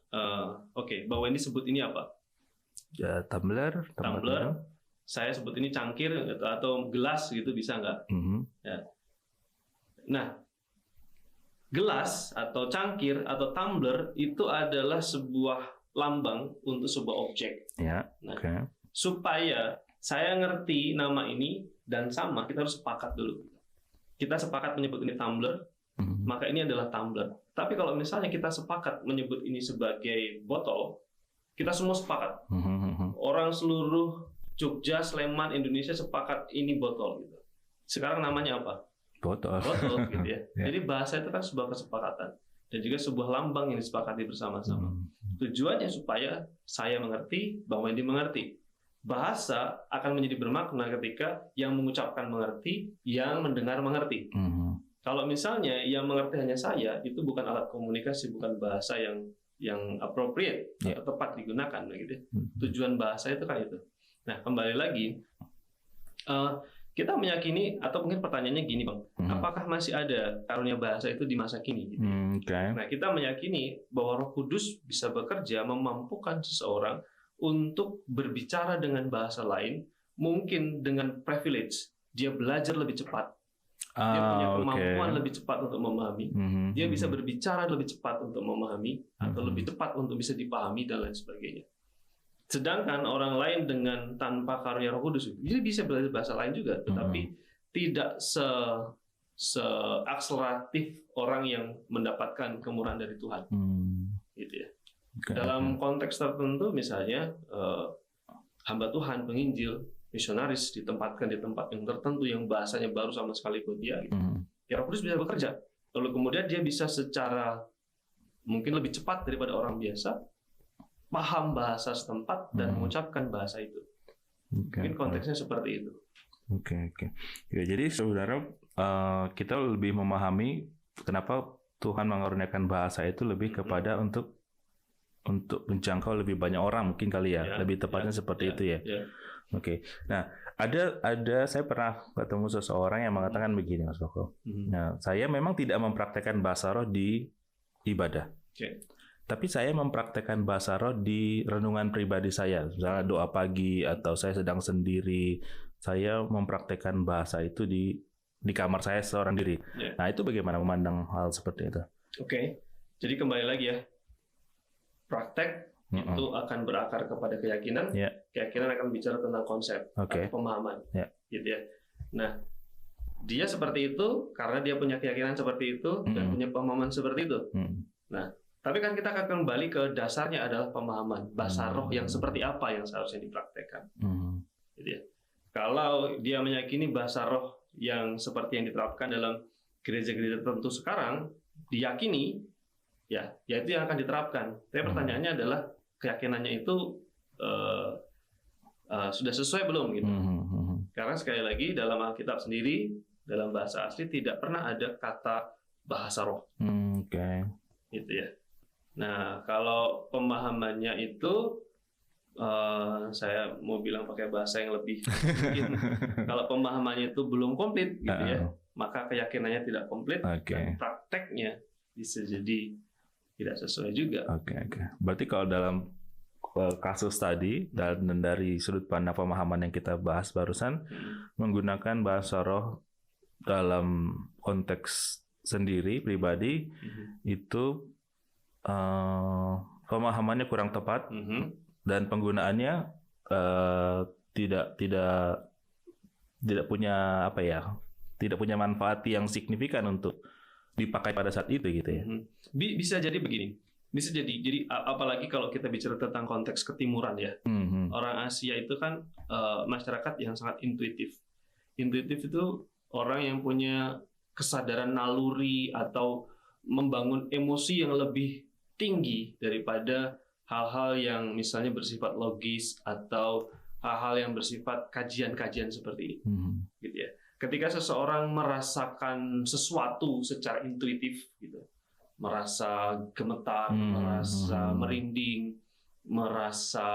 oke, Bang Wendy sebut ini apa? Ya, tumbler. Saya sebut ini cangkir atau gelas gitu, bisa nggak? Ya. Nah, gelas atau cangkir atau tumbler itu adalah sebuah lambang untuk sebuah objek. Ya, nah, oke. Supaya saya ngerti nama ini dan sama, kita harus sepakat dulu. Kita sepakat menyebut ini tumbler, maka ini adalah tumbler. Tapi kalau misalnya kita sepakat menyebut ini sebagai botol, kita semua sepakat. Orang seluruh Jogja, Sleman, Indonesia sepakat ini botol. Gitu. Sekarang namanya apa? Botol gitu ya. Jadi bahasa itu kan sebuah kesepakatan dan juga sebuah lambang yang disepakati bersama-sama. Tujuannya supaya saya mengerti, Bang Wendy mengerti. Bahasa akan menjadi bermakna ketika yang mengucapkan mengerti, yang mendengar mengerti. Kalau misalnya yang mengerti hanya saya, itu bukan alat komunikasi, bukan bahasa yang appropriate atau tepat digunakan, gitu. Tujuan bahasa itu kan itu. Nah, kembali lagi. Kita meyakini, atau mungkin pertanyaannya gini, Bang, apakah masih ada karunia bahasa itu di masa kini? Gitu? Nah, kita meyakini bahwa Roh Kudus bisa bekerja memampukan seseorang untuk berbicara dengan bahasa lain, mungkin dengan privilege, dia belajar lebih cepat, dia punya kemampuan lebih cepat untuk memahami, dia bisa berbicara lebih cepat untuk memahami, atau lebih cepat untuk bisa dipahami, dan lain sebagainya. Sedangkan orang lain dengan tanpa karunia Roh Kudus, dia bisa belajar bahasa lain juga, tetapi tidak seakseleratif orang yang mendapatkan kemurahan dari Tuhan. Gitu ya. Dalam konteks tertentu, misalnya hamba Tuhan, penginjil, misionaris ditempatkan di tempat yang tertentu yang bahasanya baru sama sekali buat dia. Gitu. Ya, Roh Kudus bisa bekerja. Lalu kemudian dia bisa secara mungkin lebih cepat daripada orang biasa paham bahasa setempat dan mengucapkan bahasa itu. Mungkin konteksnya seperti itu. Oke. Ya, jadi saudara, kita lebih memahami kenapa Tuhan mengaruniakan bahasa itu lebih kepada untuk menjangkau lebih banyak orang, mungkin kali ya. Lebih tepatnya seperti itu ya. Oke. Nah, ada saya pernah ketemu seseorang yang mengatakan begini, Mas Koko. Nah, saya memang tidak mempraktekkan bahasa roh di ibadah. Tapi saya mempraktekkan bahasa roh di renungan pribadi saya. Misalnya doa pagi atau saya sedang sendiri, saya mempraktekkan bahasa itu di kamar saya seorang diri. Nah, itu bagaimana memandang hal seperti itu? Oke. Jadi kembali lagi ya. Praktek itu akan berakar kepada keyakinan. Keyakinan akan bicara tentang konsep atau pemahaman. Gitu ya. Nah, dia seperti itu karena dia punya keyakinan seperti itu dan punya pemahaman seperti itu. Nah, tapi kan kita akan kembali ke dasarnya adalah pemahaman bahasa roh yang seperti apa yang seharusnya dipraktekkan. Gitu ya. Kalau dia meyakini bahasa roh yang seperti yang diterapkan dalam gereja-gereja tertentu sekarang, diyakini, ya itu yang akan diterapkan. Tapi pertanyaannya adalah keyakinannya itu sudah sesuai belum gitu. Karena sekali lagi dalam Alkitab sendiri, dalam bahasa asli tidak pernah ada kata bahasa roh. Gitu ya. Nah, kalau pemahamannya itu, saya mau bilang pakai bahasa yang lebih mungkin, kalau pemahamannya itu belum komplit, gitu ya, maka keyakinannya tidak komplit, dan prakteknya bisa jadi tidak sesuai juga. Berarti kalau dalam kasus tadi dan dari sudut pandang pemahaman yang kita bahas barusan, menggunakan bahasa roh dalam konteks sendiri pribadi itu pemahamannya kurang tepat dan penggunaannya tidak punya tidak punya manfaat yang signifikan untuk dipakai pada saat itu gitu ya. Bisa jadi begini, jadi apalagi kalau kita bicara tentang konteks ketimuran ya. Orang Asia itu kan masyarakat yang sangat intuitif itu orang yang punya kesadaran naluri atau membangun emosi yang lebih tinggi daripada hal-hal yang misalnya bersifat logis atau hal-hal yang bersifat kajian-kajian seperti ini, gitu ya. Ketika seseorang merasakan sesuatu secara intuitif, gitu, merasa gemetar, merasa merinding, merasa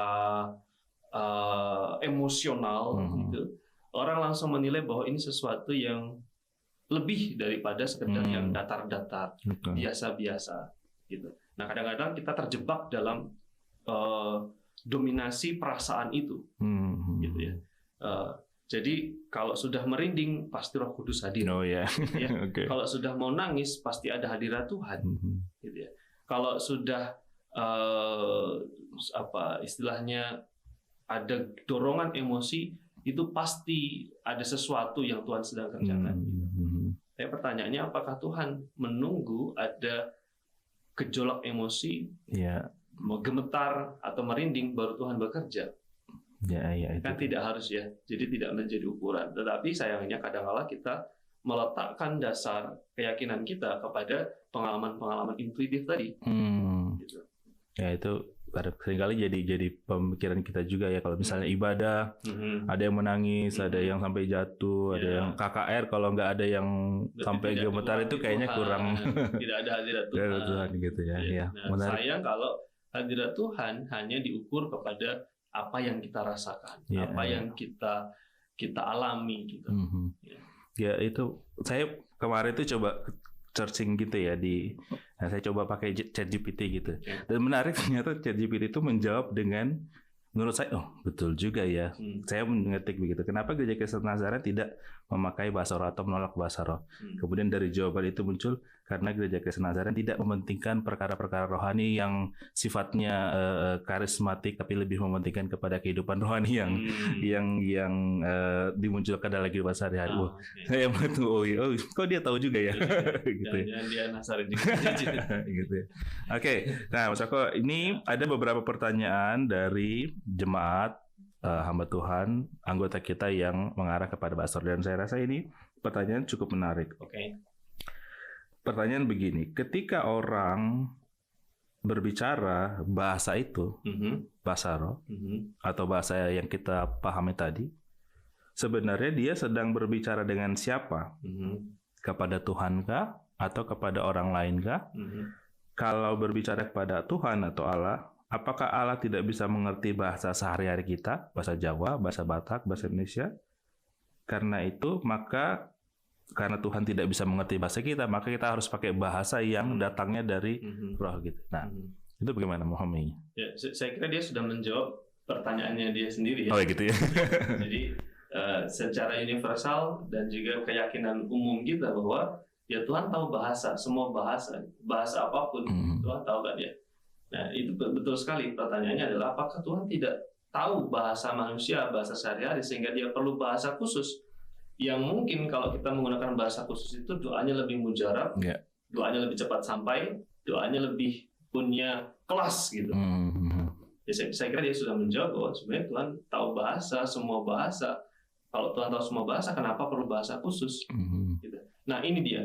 emosional, gitu, orang langsung menilai bahwa ini sesuatu yang lebih daripada sekedar yang datar-datar, biasa-biasa. gitu. Nah, kadang-kadang kita terjebak dalam dominasi perasaan itu, gitu ya. Jadi kalau sudah merinding pasti Roh Kudus hadir. Oh ya. Ya. Okay. Kalau sudah mau nangis pasti ada hadirat Tuhan. Gitu ya. Kalau sudah istilahnya ada dorongan emosi, itu pasti ada sesuatu yang Tuhan sedang kerjakan. Tapi pertanyaannya, apakah Tuhan menunggu ada gejolak emosi, gemetar atau merinding baru Tuhan bekerja? Itu. Kan tidak harus ya, jadi tidak menjadi ukuran. Tetapi sayangnya kadang-kala kita meletakkan dasar keyakinan kita kepada pengalaman-pengalaman intuitif tadi. Gitu. Ya itu seringkali jadi pemikiran kita juga ya, kalau misalnya ibadah, ada yang menangis, ada yang sampai jatuh, ada yang KKR, kalau nggak ada yang sampai gemetar itu kayaknya Tuhan, kurang. Tidak ada hadirat Tuhan. Gitu ya. Nah, sayang kalau hadirat Tuhan hanya diukur kepada apa yang kita rasakan, apa yang kita alami gitu. Ya itu saya kemarin itu coba searching gitu ya saya coba pakai ChatGPT gitu. Dan menarik ternyata ChatGPT itu menjawab dengan, menurut saya betul juga ya. Saya mengetik begitu. Kenapa Gereja Kristen Nazaret tidak memakai bahasa roh atau menolak bahasa roh? Kemudian dari jawaban itu muncul karena Gereja Kristen Nazaret tidak mementingkan perkara-perkara rohani yang sifatnya karismatik, tapi lebih mementingkan kepada kehidupan rohani yang dimunculkan dalam kehidupan sehari-hari. Saya betul. Kok dia tahu juga ya? Gitu. Jangan dia Nazaret juga. Gitu. Oke. Nah, Mas Ako, ini ada beberapa pertanyaan dari jemaat hamba Tuhan, anggota kita yang mengarah kepada Pastor, dan saya rasa ini pertanyaan cukup menarik. Pertanyaan begini, ketika orang berbicara bahasa itu, bahasa roh, atau bahasa yang kita pahami tadi, sebenarnya dia sedang berbicara dengan siapa? Kepada Tuhan kah? Atau kepada orang lain kah? Kalau berbicara kepada Tuhan atau Allah, apakah Allah tidak bisa mengerti bahasa sehari-hari kita, bahasa Jawa, bahasa Batak, bahasa Indonesia? Karena itu, karena Tuhan tidak bisa mengerti bahasa kita, maka kita harus pakai bahasa yang datangnya dari roh gitu. Nah, itu bagaimana memahaminya? Ya, saya kira dia sudah menjawab pertanyaannya dia sendiri ya. Oh gitu ya. Jadi secara universal dan juga keyakinan umum kita bahwa ya Tuhan tahu bahasa, semua bahasa apapun Tuhan tahu kan ya. Nah, itu betul sekali. Pertanyaannya adalah apakah Tuhan tidak tahu bahasa manusia, bahasa sehari-hari, sehingga dia perlu bahasa khusus yang mungkin kalau kita menggunakan bahasa khusus itu doanya lebih mujarab, doanya lebih cepat sampai, doanya lebih punya kelas gitu. Ya, saya kira dia sudah menjawab bahwa sebenarnya Tuhan tahu bahasa, semua bahasa. Kalau Tuhan tahu semua bahasa, kenapa perlu bahasa khusus? Gitu. Nah, ini dia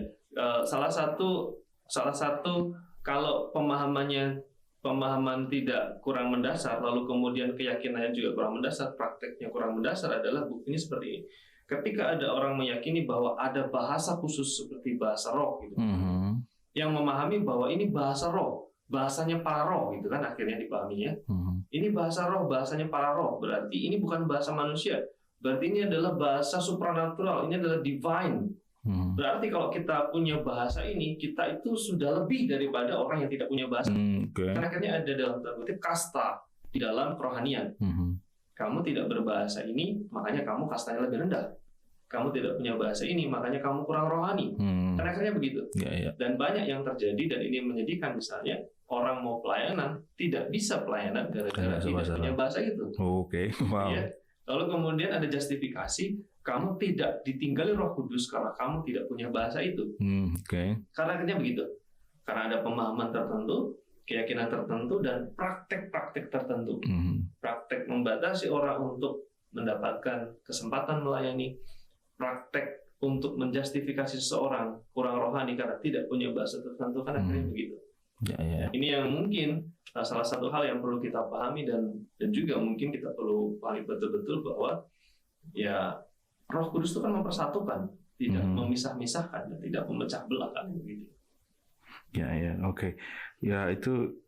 salah satu kalau pemahaman tidak kurang mendasar, lalu kemudian keyakinannya juga kurang mendasar, prakteknya kurang mendasar adalah buktinya seperti ini. Ketika ada orang meyakini bahwa ada bahasa khusus seperti bahasa roh, gitu, yang memahami bahwa ini bahasa roh, bahasanya para roh, gitu kan akhirnya dipahaminya. Ini bahasa roh, bahasanya para roh, berarti ini bukan bahasa manusia, berarti ini adalah bahasa supranatural, ini adalah divine. Berarti kalau kita punya bahasa ini, kita itu sudah lebih daripada orang yang tidak punya bahasa. Karena akhirnya ada dalam tanda kutip kasta di dalam kerohanian. Kamu tidak berbahasa ini, makanya kamu kastanya lebih rendah. Kamu tidak punya bahasa ini, makanya kamu kurang rohani. Karena akhirnya begitu. Dan banyak yang terjadi, dan ini menyedihkan, misalnya orang mau pelayanan tidak bisa pelayanan gara-gara tidak punya bahasa itu. Wow. Ya. Lalu kemudian ada justifikasi, kamu tidak ditinggali Roh Kudus karena kamu tidak punya bahasa itu. Karena akhirnya begitu. Karena ada pemahaman tertentu, keyakinan tertentu, dan praktek-praktek tertentu. Praktek membatasi orang untuk mendapatkan kesempatan melayani, praktek untuk menjustifikasi seseorang kurang rohani karena tidak punya bahasa tertentu, kan akhirnya begitu. Ini yang mungkin salah satu hal yang perlu kita pahami, dan juga mungkin kita perlu pahami betul-betul bahwa ya Roh Kudus itu kan mempersatukan, tidak memisah-misahkan, dan tidak memecah belah, kan begitu. Oke. Ya, itu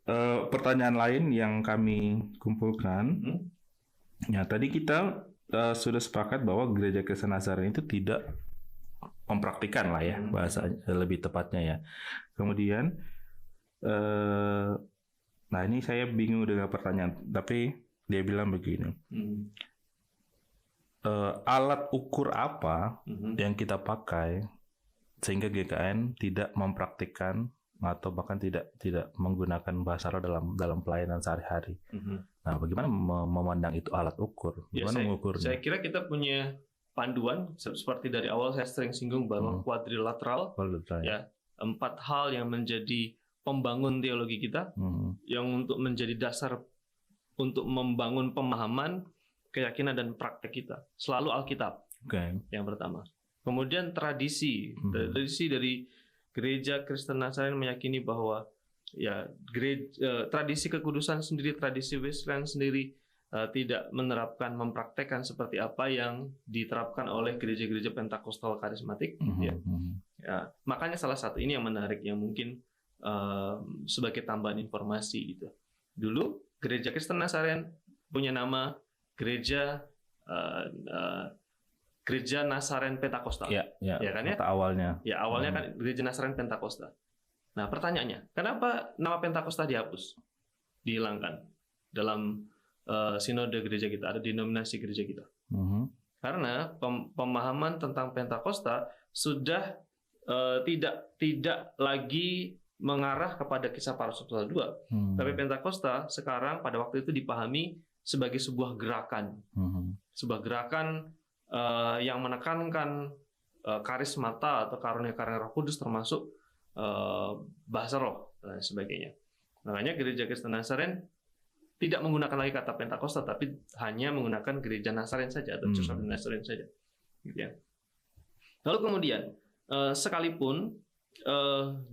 pertanyaan lain yang kami kumpulkan. Ya, tadi kita sudah sepakat bahwa Gereja Kristen Nazaret itu tidak mempraktikkan lah ya, bahasa lebih tepatnya ya. Kemudian Nah ini saya bingung dengan pertanyaan, tapi dia bilang begini. Alat ukur apa yang kita pakai sehingga GKN tidak mempraktikkan atau bahkan tidak menggunakan bahasa roh dalam pelayanan sehari-hari. Nah, bagaimana memandang itu alat ukur? Bagaimana mengukurnya? Saya kira kita punya panduan seperti dari awal saya sering singgung bahwa kuadrilateral, ya, 4 hal yang menjadi pembangun teologi kita, yang untuk menjadi dasar untuk membangun pemahaman, keyakinan dan praktek kita. Selalu Alkitab. Yang pertama. Kemudian tradisi dari Gereja Kristen Nazaren meyakini bahwa ya tradisi kekudusan sendiri, tradisi Wesleyan sendiri tidak menerapkan, mempraktekkan seperti apa yang diterapkan oleh gereja-gereja Pentakosta karismatik. Ya, makanya salah satu ini yang menarik, yang mungkin sebagai tambahan informasi gitu. Dulu Gereja Kristen Nazaren punya nama Gereja Nazaren Pentakosta. Ya kan ya? Awalnya. Ya, awalnya kan Gereja Nazaren Pentakosta. Nah, pertanyaannya, kenapa nama Pentakosta dihapus? Dihilangkan dalam sinode gereja kita, ada denominasi gereja kita. Karena pemahaman tentang Pentakosta sudah tidak lagi mengarah kepada Kisah Para Rasul pasal 2. Tapi Pentakosta sekarang pada waktu itu dipahami sebagai sebuah gerakan. Sebuah gerakan yang menekankan karismata atau karunia-karunia Roh Kudus, termasuk bahasa roh dan sebagainya. Makanya Gereja Kristen Nazaren tidak menggunakan lagi kata Pentakosta, tapi hanya menggunakan Gereja Nazaren saja atau Church of the Nazarene saja. Gitu ya. Lalu kemudian sekalipun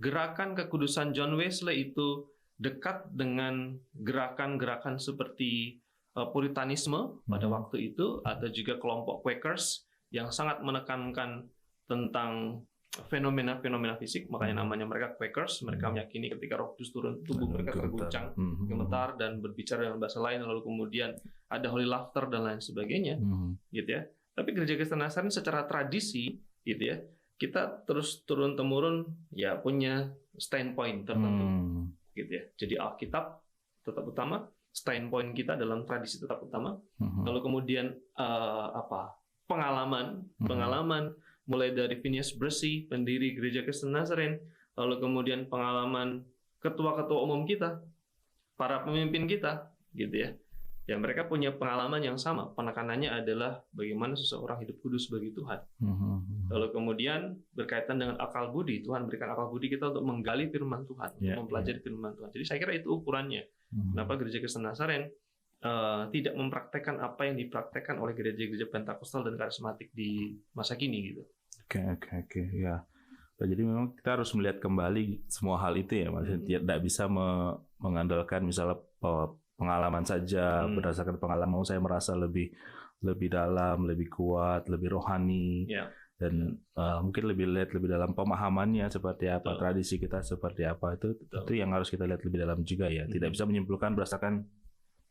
gerakan kekudusan John Wesley itu dekat dengan gerakan-gerakan seperti Puritanisme pada waktu itu, atau juga kelompok Quakers yang sangat menekankan tentang fenomena-fenomena fisik, makanya namanya mereka Quakers. Mereka meyakini ketika Roh Kudus turun, tubuh mereka terguncang, gemetar dan berbicara dengan bahasa lain, lalu kemudian ada holy laughter dan lain sebagainya, gitu ya. Tapi Gereja Kristen Nazaren secara tradisi, gitu ya, kita terus turun temurun ya punya standpoint tertentu, gitu ya. Jadi Alkitab tetap utama, standpoint kita dalam tradisi tetap utama. Lalu kemudian pengalaman mulai dari Phineas Bresee, pendiri Gereja Kristen Nazaren, lalu kemudian pengalaman ketua-ketua umum kita, para pemimpin kita, gitu ya. Ya, mereka punya pengalaman yang sama. Penekanannya adalah bagaimana seseorang hidup kudus bagi Tuhan. Lalu kemudian berkaitan dengan akal budi, Tuhan berikan akal budi kita untuk menggali firman Tuhan, mempelajari firman Tuhan. Jadi saya kira itu ukurannya. Kenapa Gereja Kristen Nazaren tidak mempraktekkan apa yang dipraktekkan oleh gereja-gereja Pentakostal dan karismatik di masa kini gitu. Oke ya. Jadi memang kita harus melihat kembali semua hal itu ya, maksudnya tidak bisa mengandalkan misalnya pengalaman saja, berdasarkan pengalaman saya merasa lebih dalam, lebih kuat, lebih rohani. Dan mungkin lebih dalam pemahamannya seperti apa, tradisi kita seperti apa, itu yang harus kita lihat lebih dalam juga ya. Tidak bisa menyimpulkan berdasarkan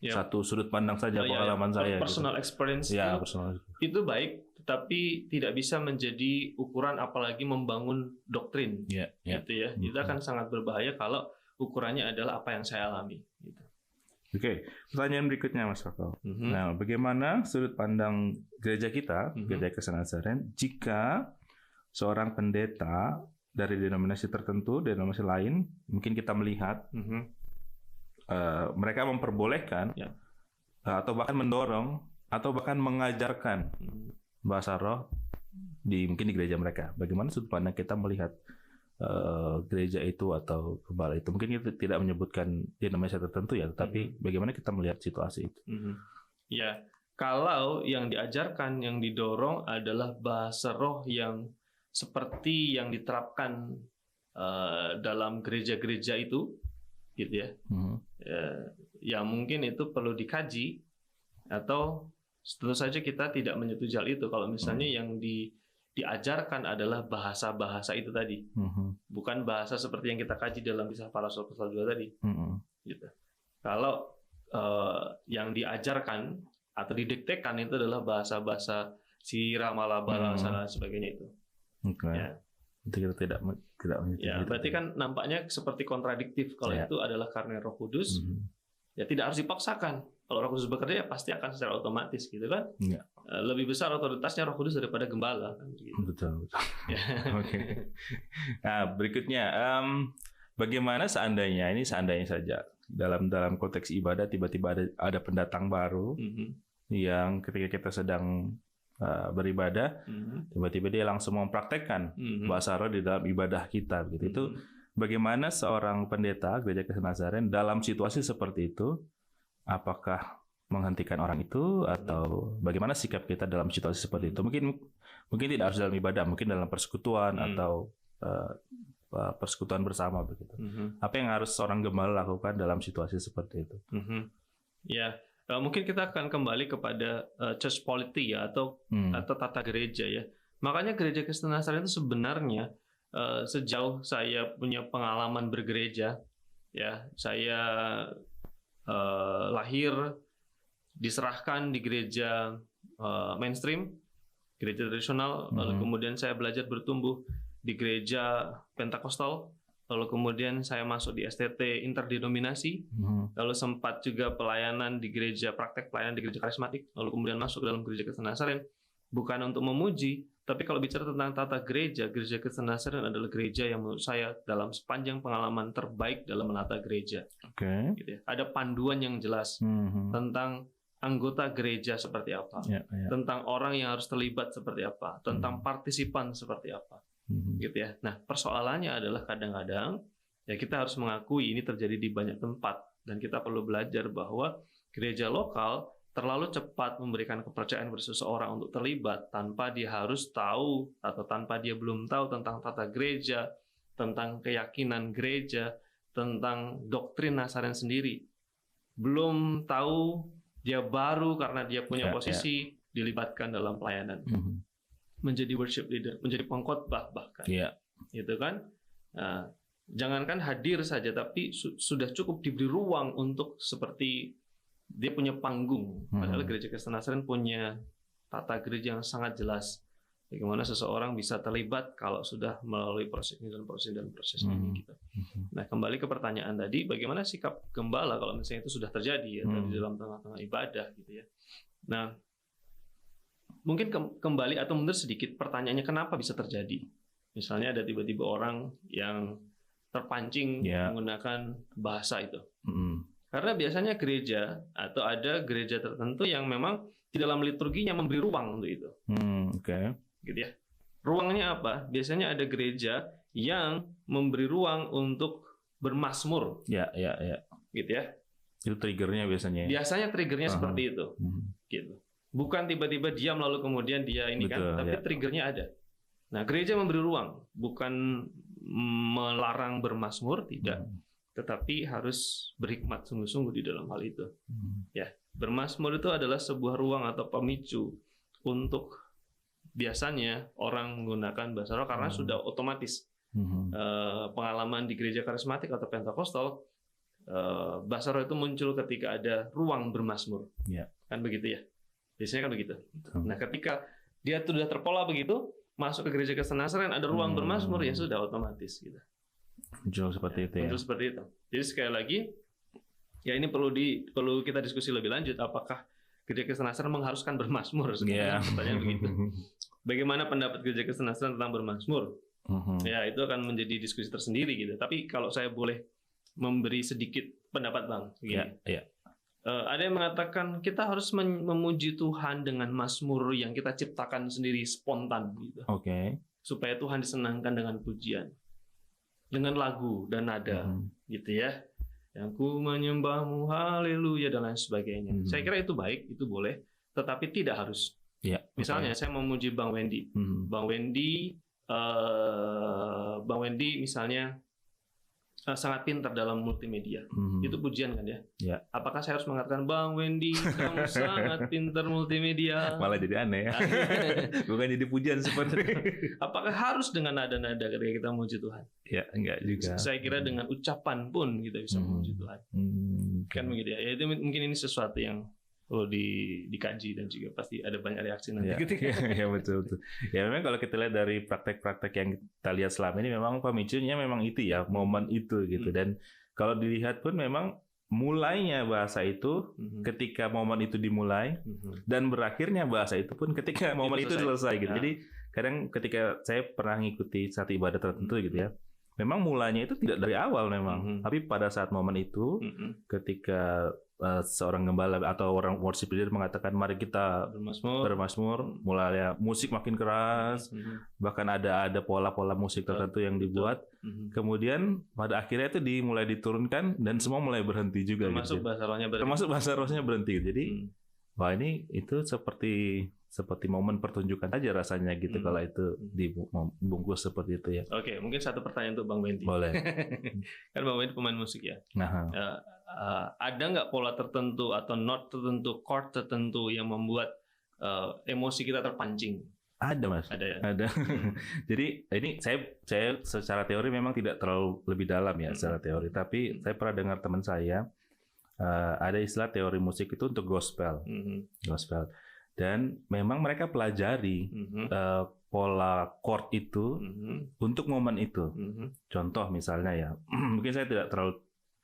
satu sudut pandang saja, pengalaman saya. Personal experience itu baik, tetapi tidak bisa menjadi ukuran, apalagi membangun doktrin. Gitu ya. Itu akan sangat berbahaya kalau ukurannya adalah apa yang saya alami. Gitu. Oke, pertanyaan berikutnya Mas Roko. Nah, bagaimana sudut pandang gereja kita, Gereja Kristen Nazaren, jika seorang pendeta dari denominasi tertentu, denominasi lain, mungkin kita melihat mereka memperbolehkan atau bahkan mendorong atau bahkan mengajarkan bahasa roh mungkin di gereja mereka. Bagaimana sudut pandang kita melihat gereja itu atau gembala itu? Mungkin kita tidak menyebutkan denominasi tertentu ya, tetapi bagaimana kita melihat situasi itu? Ya, kalau yang diajarkan, yang didorong adalah bahasa roh yang seperti yang diterapkan dalam gereja-gereja itu, gitu ya. Ya mungkin itu perlu dikaji, atau tentu saja kita tidak menyetujui hal itu kalau misalnya yang diajarkan adalah bahasa-bahasa itu tadi, bukan bahasa seperti yang kita kaji dalam Kisah Para Rasul pasal 2 tadi. Gitu. Kalau yang diajarkan atau didiktekan itu adalah bahasa-bahasa sirah, malabala, dan sebagainya itu. Ya. Kita tidak menyetujui. Ya, berarti kan nampaknya seperti kontradiktif kalau Ya. itu adalah karena Roh Kudus. Ya tidak harus dipaksakan. Kalau Roh Kudus bekerja ya pasti akan secara otomatis gitu kan. Iya. Lebih besar otoritasnya Roh Kudus daripada gembala kan gitu. Betul. Ya. Oke. Nah, berikutnya bagaimana seandainya saja dalam konteks ibadah tiba-tiba ada pendatang baru yang ketika kita sedang beribadah tiba-tiba dia langsung mempraktekkan bahasa roh di dalam ibadah kita begitu. Itu bagaimana seorang pendeta Gereja Kristen Nazaren dalam situasi seperti itu, apakah menghentikan orang itu atau bagaimana sikap kita dalam situasi seperti itu? Mungkin tidak harus dalam ibadah, mungkin dalam persekutuan atau persekutuan bersama begitu. Apa yang harus seorang gembala lakukan dalam situasi seperti itu? Ya, mungkin kita akan kembali kepada church polity ya atau tata gereja ya. Makanya Gereja Kristen Nazaren itu sebenarnya sejauh saya punya pengalaman bergereja, ya saya lahir diserahkan di gereja mainstream, gereja tradisional, lalu kemudian saya belajar bertumbuh di gereja Pentakosta, lalu kemudian saya masuk di STT interdenominasi, lalu sempat juga pelayanan di gereja, praktek pelayanan di gereja karismatik, lalu kemudian masuk dalam Gereja Kristen Nazaren. Bukan untuk memuji, tapi kalau bicara tentang tata gereja, Gereja Kristen Nazaren adalah gereja yang menurut saya dalam sepanjang pengalaman terbaik dalam menata gereja. Oke. Gitu ya. Ada panduan yang jelas tentang anggota gereja seperti apa, tentang orang yang harus terlibat seperti apa, tentang partisipan seperti apa. Gitu ya. Nah, persoalannya adalah kadang-kadang ya kita harus mengakui ini terjadi di banyak tempat dan kita perlu belajar bahwa gereja lokal terlalu cepat memberikan kepercayaan kepada seseorang untuk terlibat tanpa dia harus tahu atau tanpa dia belum tahu tentang tata gereja, tentang keyakinan gereja, tentang doktrin Nazaren sendiri. Belum tahu, dia baru karena dia punya posisi dilibatkan dalam pelayanan. Menjadi worship leader, menjadi pengkhotbah bahkan. Gitu kan? Nah, jangankan hadir saja, tapi sudah cukup diberi ruang untuk seperti dia punya panggung. Padahal Gereja Kristen Nazaren punya tata gereja yang sangat jelas. Bagaimana seseorang bisa terlibat kalau sudah melalui proses ini dan proses ini. Gitu. Nah, kembali ke pertanyaan tadi, bagaimana sikap gembala kalau misalnya itu sudah terjadi ya, di dalam tengah-tengah ibadah gitu ya. Nah, mungkin kembali atau mundur sedikit pertanyaannya kenapa bisa terjadi. Misalnya ada tiba-tiba orang yang terpancing menggunakan bahasa itu. Karena biasanya gereja atau ada gereja tertentu yang memang di dalam liturginya memberi ruang untuk itu. Gitu ya. Ruangnya apa? Biasanya ada gereja yang memberi ruang untuk bermazmur. Gitu ya. Itu triggernya biasanya. Biasanya triggernya seperti itu. Gitu. Bukan tiba-tiba diam lalu kemudian dia ini tapi triggernya ada. Nah, gereja memberi ruang, bukan melarang bermazmur, tidak. Tetapi harus berhikmat sungguh-sungguh di dalam hal itu. Ya, bermazmur itu adalah sebuah ruang atau pemicu untuk biasanya orang menggunakan bahasa roh karena sudah otomatis pengalaman di gereja karismatik atau Pentakostal, bahasa roh itu muncul ketika ada ruang bermazmur. Kan begitu ya? Biasanya kan begitu. Nah, ketika dia sudah terpola begitu, masuk ke gereja Kristen Nazaren ada ruang bermazmur, ya sudah otomatis gitu. Muncul seperti itu ya. Muncul seperti itu. Jadi sekali lagi, ya ini perlu kita diskusi lebih lanjut. Apakah Gereja Kristen Nazaren mengharuskan bermazmur? Pertanyaan begitu. Bagaimana pendapat Gereja Kristen Nazaren tentang bermazmur? Ya itu akan menjadi diskusi tersendiri gitu. Tapi kalau saya boleh memberi sedikit pendapat Bang, ada yang mengatakan kita harus memuji Tuhan dengan mazmur yang kita ciptakan sendiri spontan gitu. Supaya Tuhan disenangkan dengan pujian. Dengan lagu dan nada gitu ya. Yang ku menyembahmu haleluya dan lain sebagainya. Saya kira itu baik, itu boleh, tetapi tidak harus. Misalnya saya memuji Bang Wendy. Bang Wendy misalnya sangat pintar dalam multimedia. Itu pujian kan ya? Apakah saya harus mengatakan Bang Wendy kamu sangat pintar multimedia? Malah jadi aneh ya. Bukan jadi pujian seperti. Apakah harus dengan nada-nada ketika kita memuji Tuhan? Ya, enggak juga. Saya kira dengan ucapan pun kita bisa memuji Tuhan. Kan begitu ya. Itu mungkin ini sesuatu yang perlu dikaji dan juga pasti ada banyak reaksi nanti. Ya betul. Ya memang kalau kita lihat dari praktek-praktek yang kita lihat selama ini memang pemicunya memang itu ya, momen itu gitu. Dan kalau dilihat pun memang mulainya bahasa itu ketika momen itu dimulai dan berakhirnya bahasa itu pun ketika momen itu selesai gitu. Jadi kadang ketika saya pernah ngikuti satu ibadah tertentu gitu ya, memang mulanya itu tidak dari awal memang, tapi pada saat momen itu ketika seorang gembala atau orang worship leader mengatakan mari kita bermazmur, mulai musik makin keras, bahkan ada pola-pola musik tertentu yang dibuat, kemudian pada akhirnya itu mulai diturunkan dan semua mulai berhenti juga, termasuk gitu. Bahasa rohnya berhenti. Jadi wah ini itu seperti momen pertunjukan aja rasanya gitu kalau itu dibungkus seperti itu ya. Oke, mungkin satu pertanyaan untuk Bang Wendy. Boleh. Kan Bang Wendy pemain musik ya. Ada nggak pola tertentu atau not tertentu, chord tertentu yang membuat emosi kita terpancing? Ada Mas. Ada ya. Ada. Jadi ini saya secara teori memang tidak terlalu lebih dalam ya secara teori, tapi saya pernah dengar teman saya ada istilah teori musik itu untuk gospel. Gospel. Dan memang mereka pelajari pola chord itu untuk momen itu. Contoh misalnya ya, mungkin saya tidak terlalu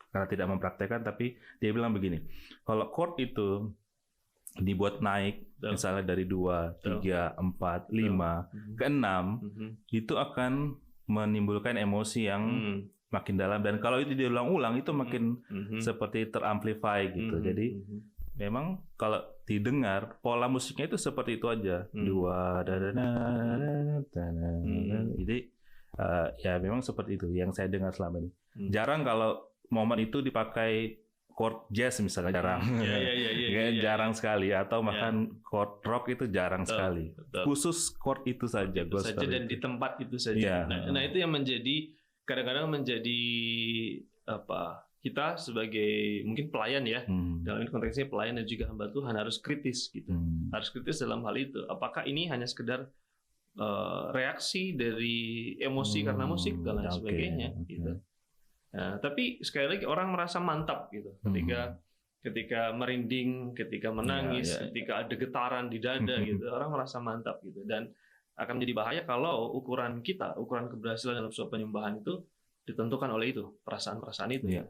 karena tidak mempraktekkan, tapi dia bilang begini, kalau chord itu dibuat naik, misalnya dari 2, 3, 4, 5 ke 6, itu akan menimbulkan emosi yang makin dalam, dan kalau itu diulang-ulang itu makin seperti teramplify gitu. Jadi memang kalau didengar pola musiknya itu seperti itu aja, 2 jadi ya memang seperti itu yang saya dengar selama ini. Jarang kalau momen itu dipakai chord jazz misalnya, jarang. Jarang sekali, atau bahkan chord rock itu jarang sekali. Khusus chord itu saja, itu saja dan di tempat itu saja. Nah, itu yang menjadi kadang-kadang menjadi apa? Kita sebagai mungkin pelayan ya, dalam ini konteksnya pelayan dan juga hamba Tuhan harus kritis gitu. Harus kritis dalam hal itu. Apakah ini hanya sekedar reaksi dari emosi karena musik dan lain sebagainya gitu. Nah, tapi sekali lagi orang merasa mantap gitu ketika merinding, ketika menangis, ketika ada getaran di dada gitu, orang merasa mantap gitu, dan akan menjadi bahaya kalau ukuran keberhasilan dalam sebuah penyembahan itu ditentukan oleh itu, perasaan-perasaan itu.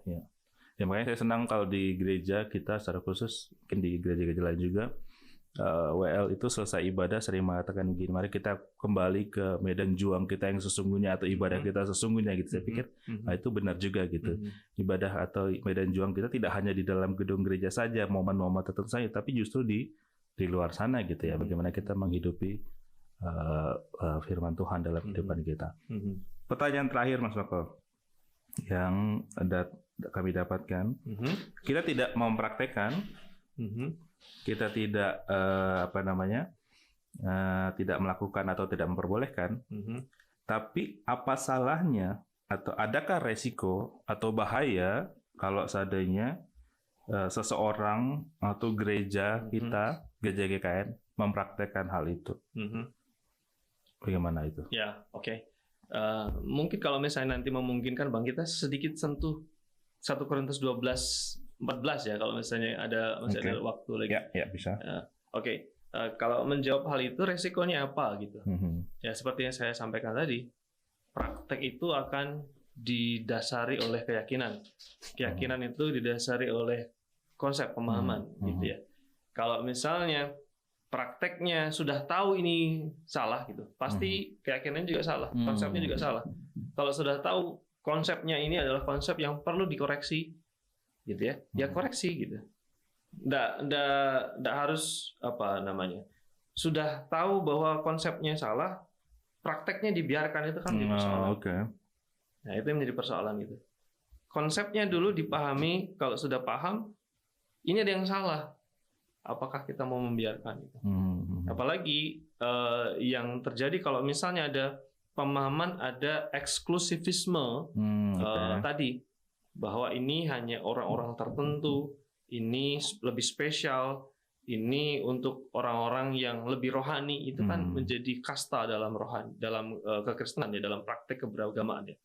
Ya, makanya saya senang kalau di gereja kita secara khusus, mungkin di gereja-gereja lain juga, WL itu selesai ibadah sering mengatakan begini, mari kita kembali ke medan juang kita yang sesungguhnya atau ibadah kita sesungguhnya gitu. Saya pikir itu benar juga gitu. Ibadah atau medan juang kita tidak hanya di dalam gedung gereja saja, momen-momen tertentu saja, tapi justru di luar sana gitu ya. Bagaimana kita menghidupi firman Tuhan dalam kehidupan kita. Pertanyaan terakhir Mas Mako yang kami dapatkan, kita tidak mempraktekkan, kita tidak tidak melakukan atau tidak memperbolehkan, tapi apa salahnya atau adakah resiko atau bahaya kalau seandainya seseorang atau gereja kita, gereja GKN mempraktekkan hal itu? Bagaimana itu? Ya, oke. Mungkin kalau misalnya nanti memungkinkan Bang, kita sedikit sentuh 1 Korintus 12:14 ya, kalau misalnya masih ada waktu lagi. Ya bisa. Oke. Kalau menjawab hal itu resikonya apa gitu. Ya seperti yang saya sampaikan tadi, praktek itu akan didasari oleh keyakinan. Keyakinan itu didasari oleh konsep pemahaman gitu ya. Kalau misalnya prakteknya sudah tahu ini salah gitu, pasti keyakinannya juga salah, konsepnya juga salah. Kalau sudah tahu konsepnya ini adalah konsep yang perlu dikoreksi, gitu ya, ya koreksi gitu. Nggak harus sudah tahu bahwa konsepnya salah, prakteknya dibiarkan, itu kan menjadi persoalan. Nah itu yang menjadi persoalan gitu. Konsepnya dulu dipahami, kalau sudah paham, ini ada yang salah. Apakah kita mau membiarkan itu? Apalagi yang terjadi kalau misalnya ada pemahaman, ada eksklusivisme tadi, bahwa ini hanya orang-orang tertentu, ini lebih spesial, ini untuk orang-orang yang lebih rohani, itu kan menjadi kasta dalam rohani, dalam kekristenan ya, dalam praktek keberagamaan ya.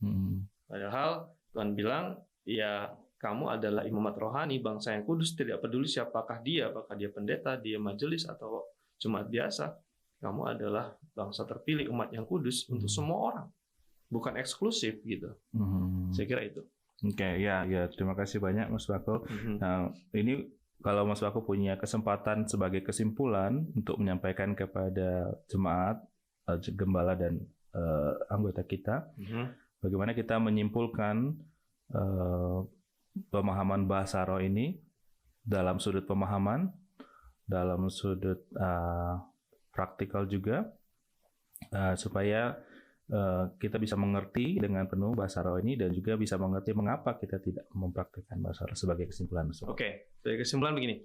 Padahal Tuhan bilang ya kamu adalah imamat rohani, bangsa yang kudus, tidak peduli siapakah dia, apakah dia pendeta, dia majelis, atau jemaat biasa. Kamu adalah bangsa terpilih, umat yang kudus untuk semua orang. Bukan eksklusif gitu. Saya kira itu. Oke, ya, terima kasih banyak Mas Wako. Nah, ini kalau Mas Wako punya kesempatan sebagai kesimpulan untuk menyampaikan kepada jemaat, gembala dan anggota kita, bagaimana kita menyimpulkan pemahaman bahasa roh ini dalam sudut pemahaman, dalam sudut praktikal juga, supaya kita bisa mengerti dengan penuh bahasa roh ini dan juga bisa mengerti mengapa kita tidak mempraktikkan bahasa roh sebagai kesimpulan. Oke, sebagai kesimpulan begini.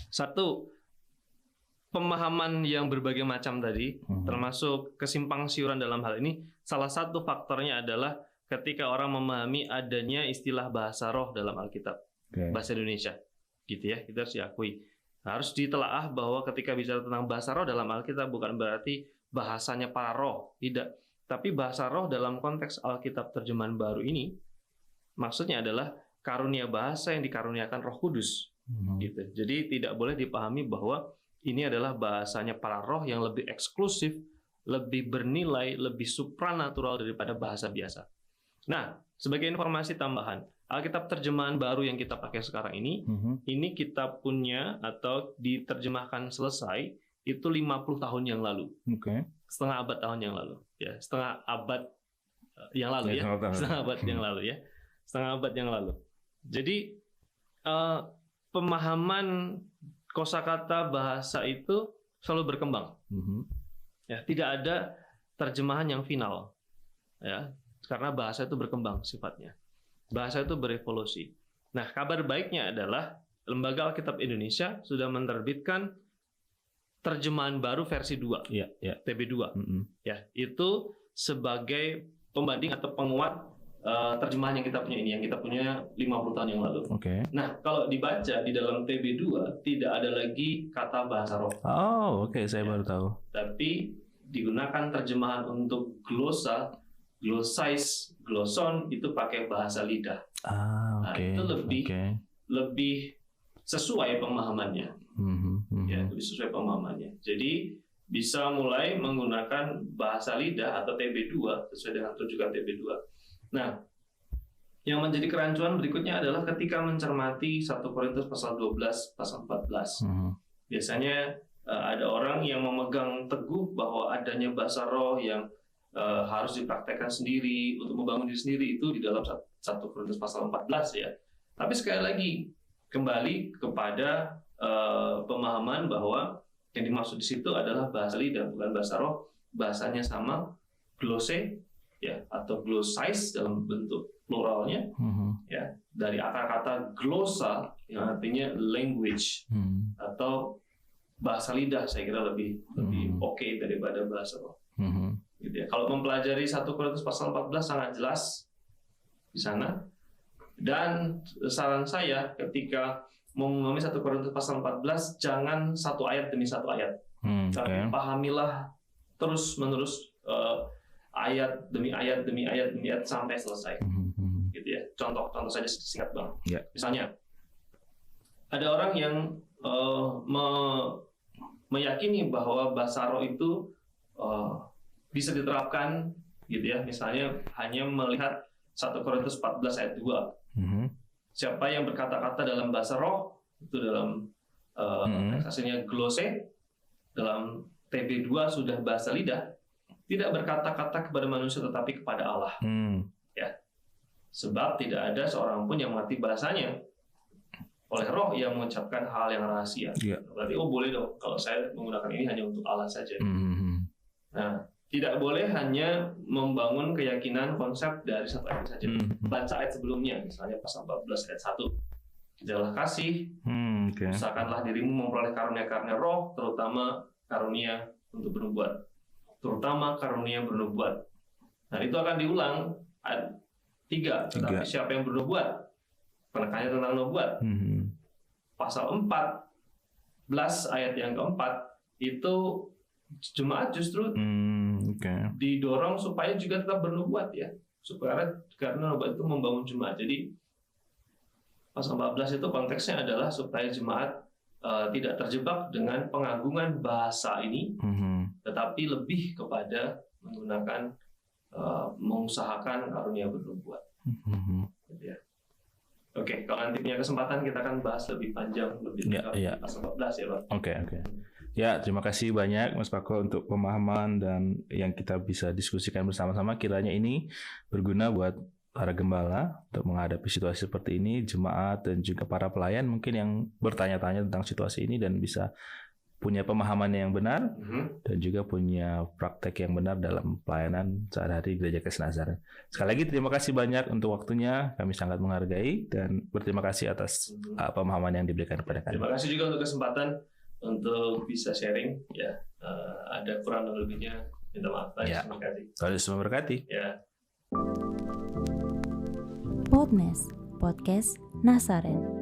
Satu, pemahaman yang berbagai macam tadi, termasuk kesimpang siuran dalam hal ini, salah satu faktornya adalah ketika orang memahami adanya istilah bahasa roh dalam Alkitab, bahasa Indonesia, gitu ya, kita harus diakui. Harus ditelaah bahwa ketika bicara tentang bahasa roh dalam Alkitab bukan berarti bahasanya para roh, tidak. Tapi bahasa roh dalam konteks Alkitab terjemahan baru ini, maksudnya adalah karunia bahasa yang dikaruniakan Roh Kudus, gitu. Jadi tidak boleh dipahami bahwa ini adalah bahasanya para roh yang lebih eksklusif, lebih bernilai, lebih supranatural daripada bahasa biasa. Nah, sebagai informasi tambahan, Alkitab terjemahan baru yang kita pakai sekarang ini kita punya atau diterjemahkan selesai itu 50 tahun yang lalu. Setengah abad tahun yang lalu. Ya, setengah abad yang lalu ya. Setengah abad yang lalu ya. Setengah abad yang lalu. Jadi pemahaman kosakata bahasa itu selalu berkembang. Ya, tidak ada terjemahan yang final. Ya. Karena bahasa itu berkembang sifatnya. Bahasa itu berevolusi. Nah, kabar baiknya adalah Lembaga Alkitab Indonesia sudah menerbitkan terjemahan baru versi 2, TB2. Ya, itu sebagai pembanding atau penguat terjemahan yang kita punya ini, yang kita punya 50 tahun yang lalu. Nah, kalau dibaca di dalam TB2 tidak ada lagi kata bahasa roh. Saya baru tahu. Tapi digunakan terjemahan untuk glosa, glossais, glosson itu pakai bahasa lidah. Itu lebih sesuai pemahamannya. Ya, lebih sesuai pemahamannya. Jadi bisa mulai menggunakan bahasa lidah atau TB2 sesuai dengan rujukan TB2. Nah, yang menjadi kerancuan berikutnya adalah ketika mencermati 1 Korintus pasal 12 pasal 14. Biasanya ada orang yang memegang teguh bahwa adanya bahasa roh yang harus dipraktekkan sendiri untuk membangun diri sendiri itu di dalam 1 Korintus pasal 14 ya. Tapi sekali lagi kembali kepada pemahaman bahwa yang dimaksud di situ adalah bahasa lidah bukan bahasa roh. Bahasanya sama, glosse ya atau glossais dalam bentuk pluralnya ya, dari akar kata glossa yang artinya language atau bahasa lidah. Saya kira lebih oke daripada bahasa roh. Gitu ya. Kalau mempelajari 1 Korintus pasal 14 sangat jelas di sana. Dan saran saya ketika memahami 1 Korintus pasal 14 jangan satu ayat demi satu ayat. Tapi pahamilah terus-menerus ayat demi ayat demi ayat demi ayat sampai selesai. Gitu ya. Contoh saja singkat Bang. Misalnya ada orang yang meyakini bahwa bahasa roh itu bisa diterapkan gitu ya, misalnya hanya melihat 1 Korintus 14 ayat 2. Siapa yang berkata-kata dalam bahasa roh itu dalam teks aslinya glosse, dalam TB2 sudah bahasa lidah, tidak berkata-kata kepada manusia tetapi kepada Allah. Ya. Sebab tidak ada seorang pun yang mengerti bahasanya. Oleh roh yang mengucapkan hal yang rahasia. Berarti boleh dong kalau saya menggunakan ini hanya untuk Allah saja. Nah, tidak boleh hanya membangun keyakinan konsep dari satu ayat saja. Baca ayat sebelumnya, misalnya pasal 14 ayat 1. Adalah kasih, usahakanlah dirimu memperoleh karunia-karunia roh, terutama karunia untuk bernubuat. Terutama karunia bernubuat. Nah, itu akan diulang ayat 3. Tetapi siapa yang bernubuat? Penekannya tentang nubuat. Pasal 14 ayat yang keempat itu jemaat justru didorong supaya juga tetap bernubuat ya, supaya karena nubuat itu membangun jemaat. Jadi pasal 14 itu konteksnya adalah supaya jemaat tidak terjebak dengan pengagungan bahasa ini, tetapi lebih kepada menggunakan mengusahakan karunia bernubuat. Gitu ya. Oke, kalau nanti punya kesempatan kita akan bahas lebih panjang, lebih lengkap di pasal 14 ya, Pak. Oke. Ya, terima kasih banyak Mas Pako untuk pemahaman dan yang kita bisa diskusikan bersama-sama. Kiranya ini berguna buat para gembala untuk menghadapi situasi seperti ini, jemaat dan juga para pelayan mungkin yang bertanya-tanya tentang situasi ini dan bisa punya pemahaman yang benar dan juga punya praktek yang benar dalam pelayanan sehari-hari Gereja Kasih Nazaret. Sekali lagi terima kasih banyak untuk waktunya, kami sangat menghargai dan berterima kasih atas pemahaman yang diberikan kepada kami. Terima kasih juga untuk kesempatan untuk bisa sharing ya. Ada kurang dan lebihnya minta maaf. Terima kasih. Tuhan Yesus memberkati. Ya. Podmes, Podcast Nasaren.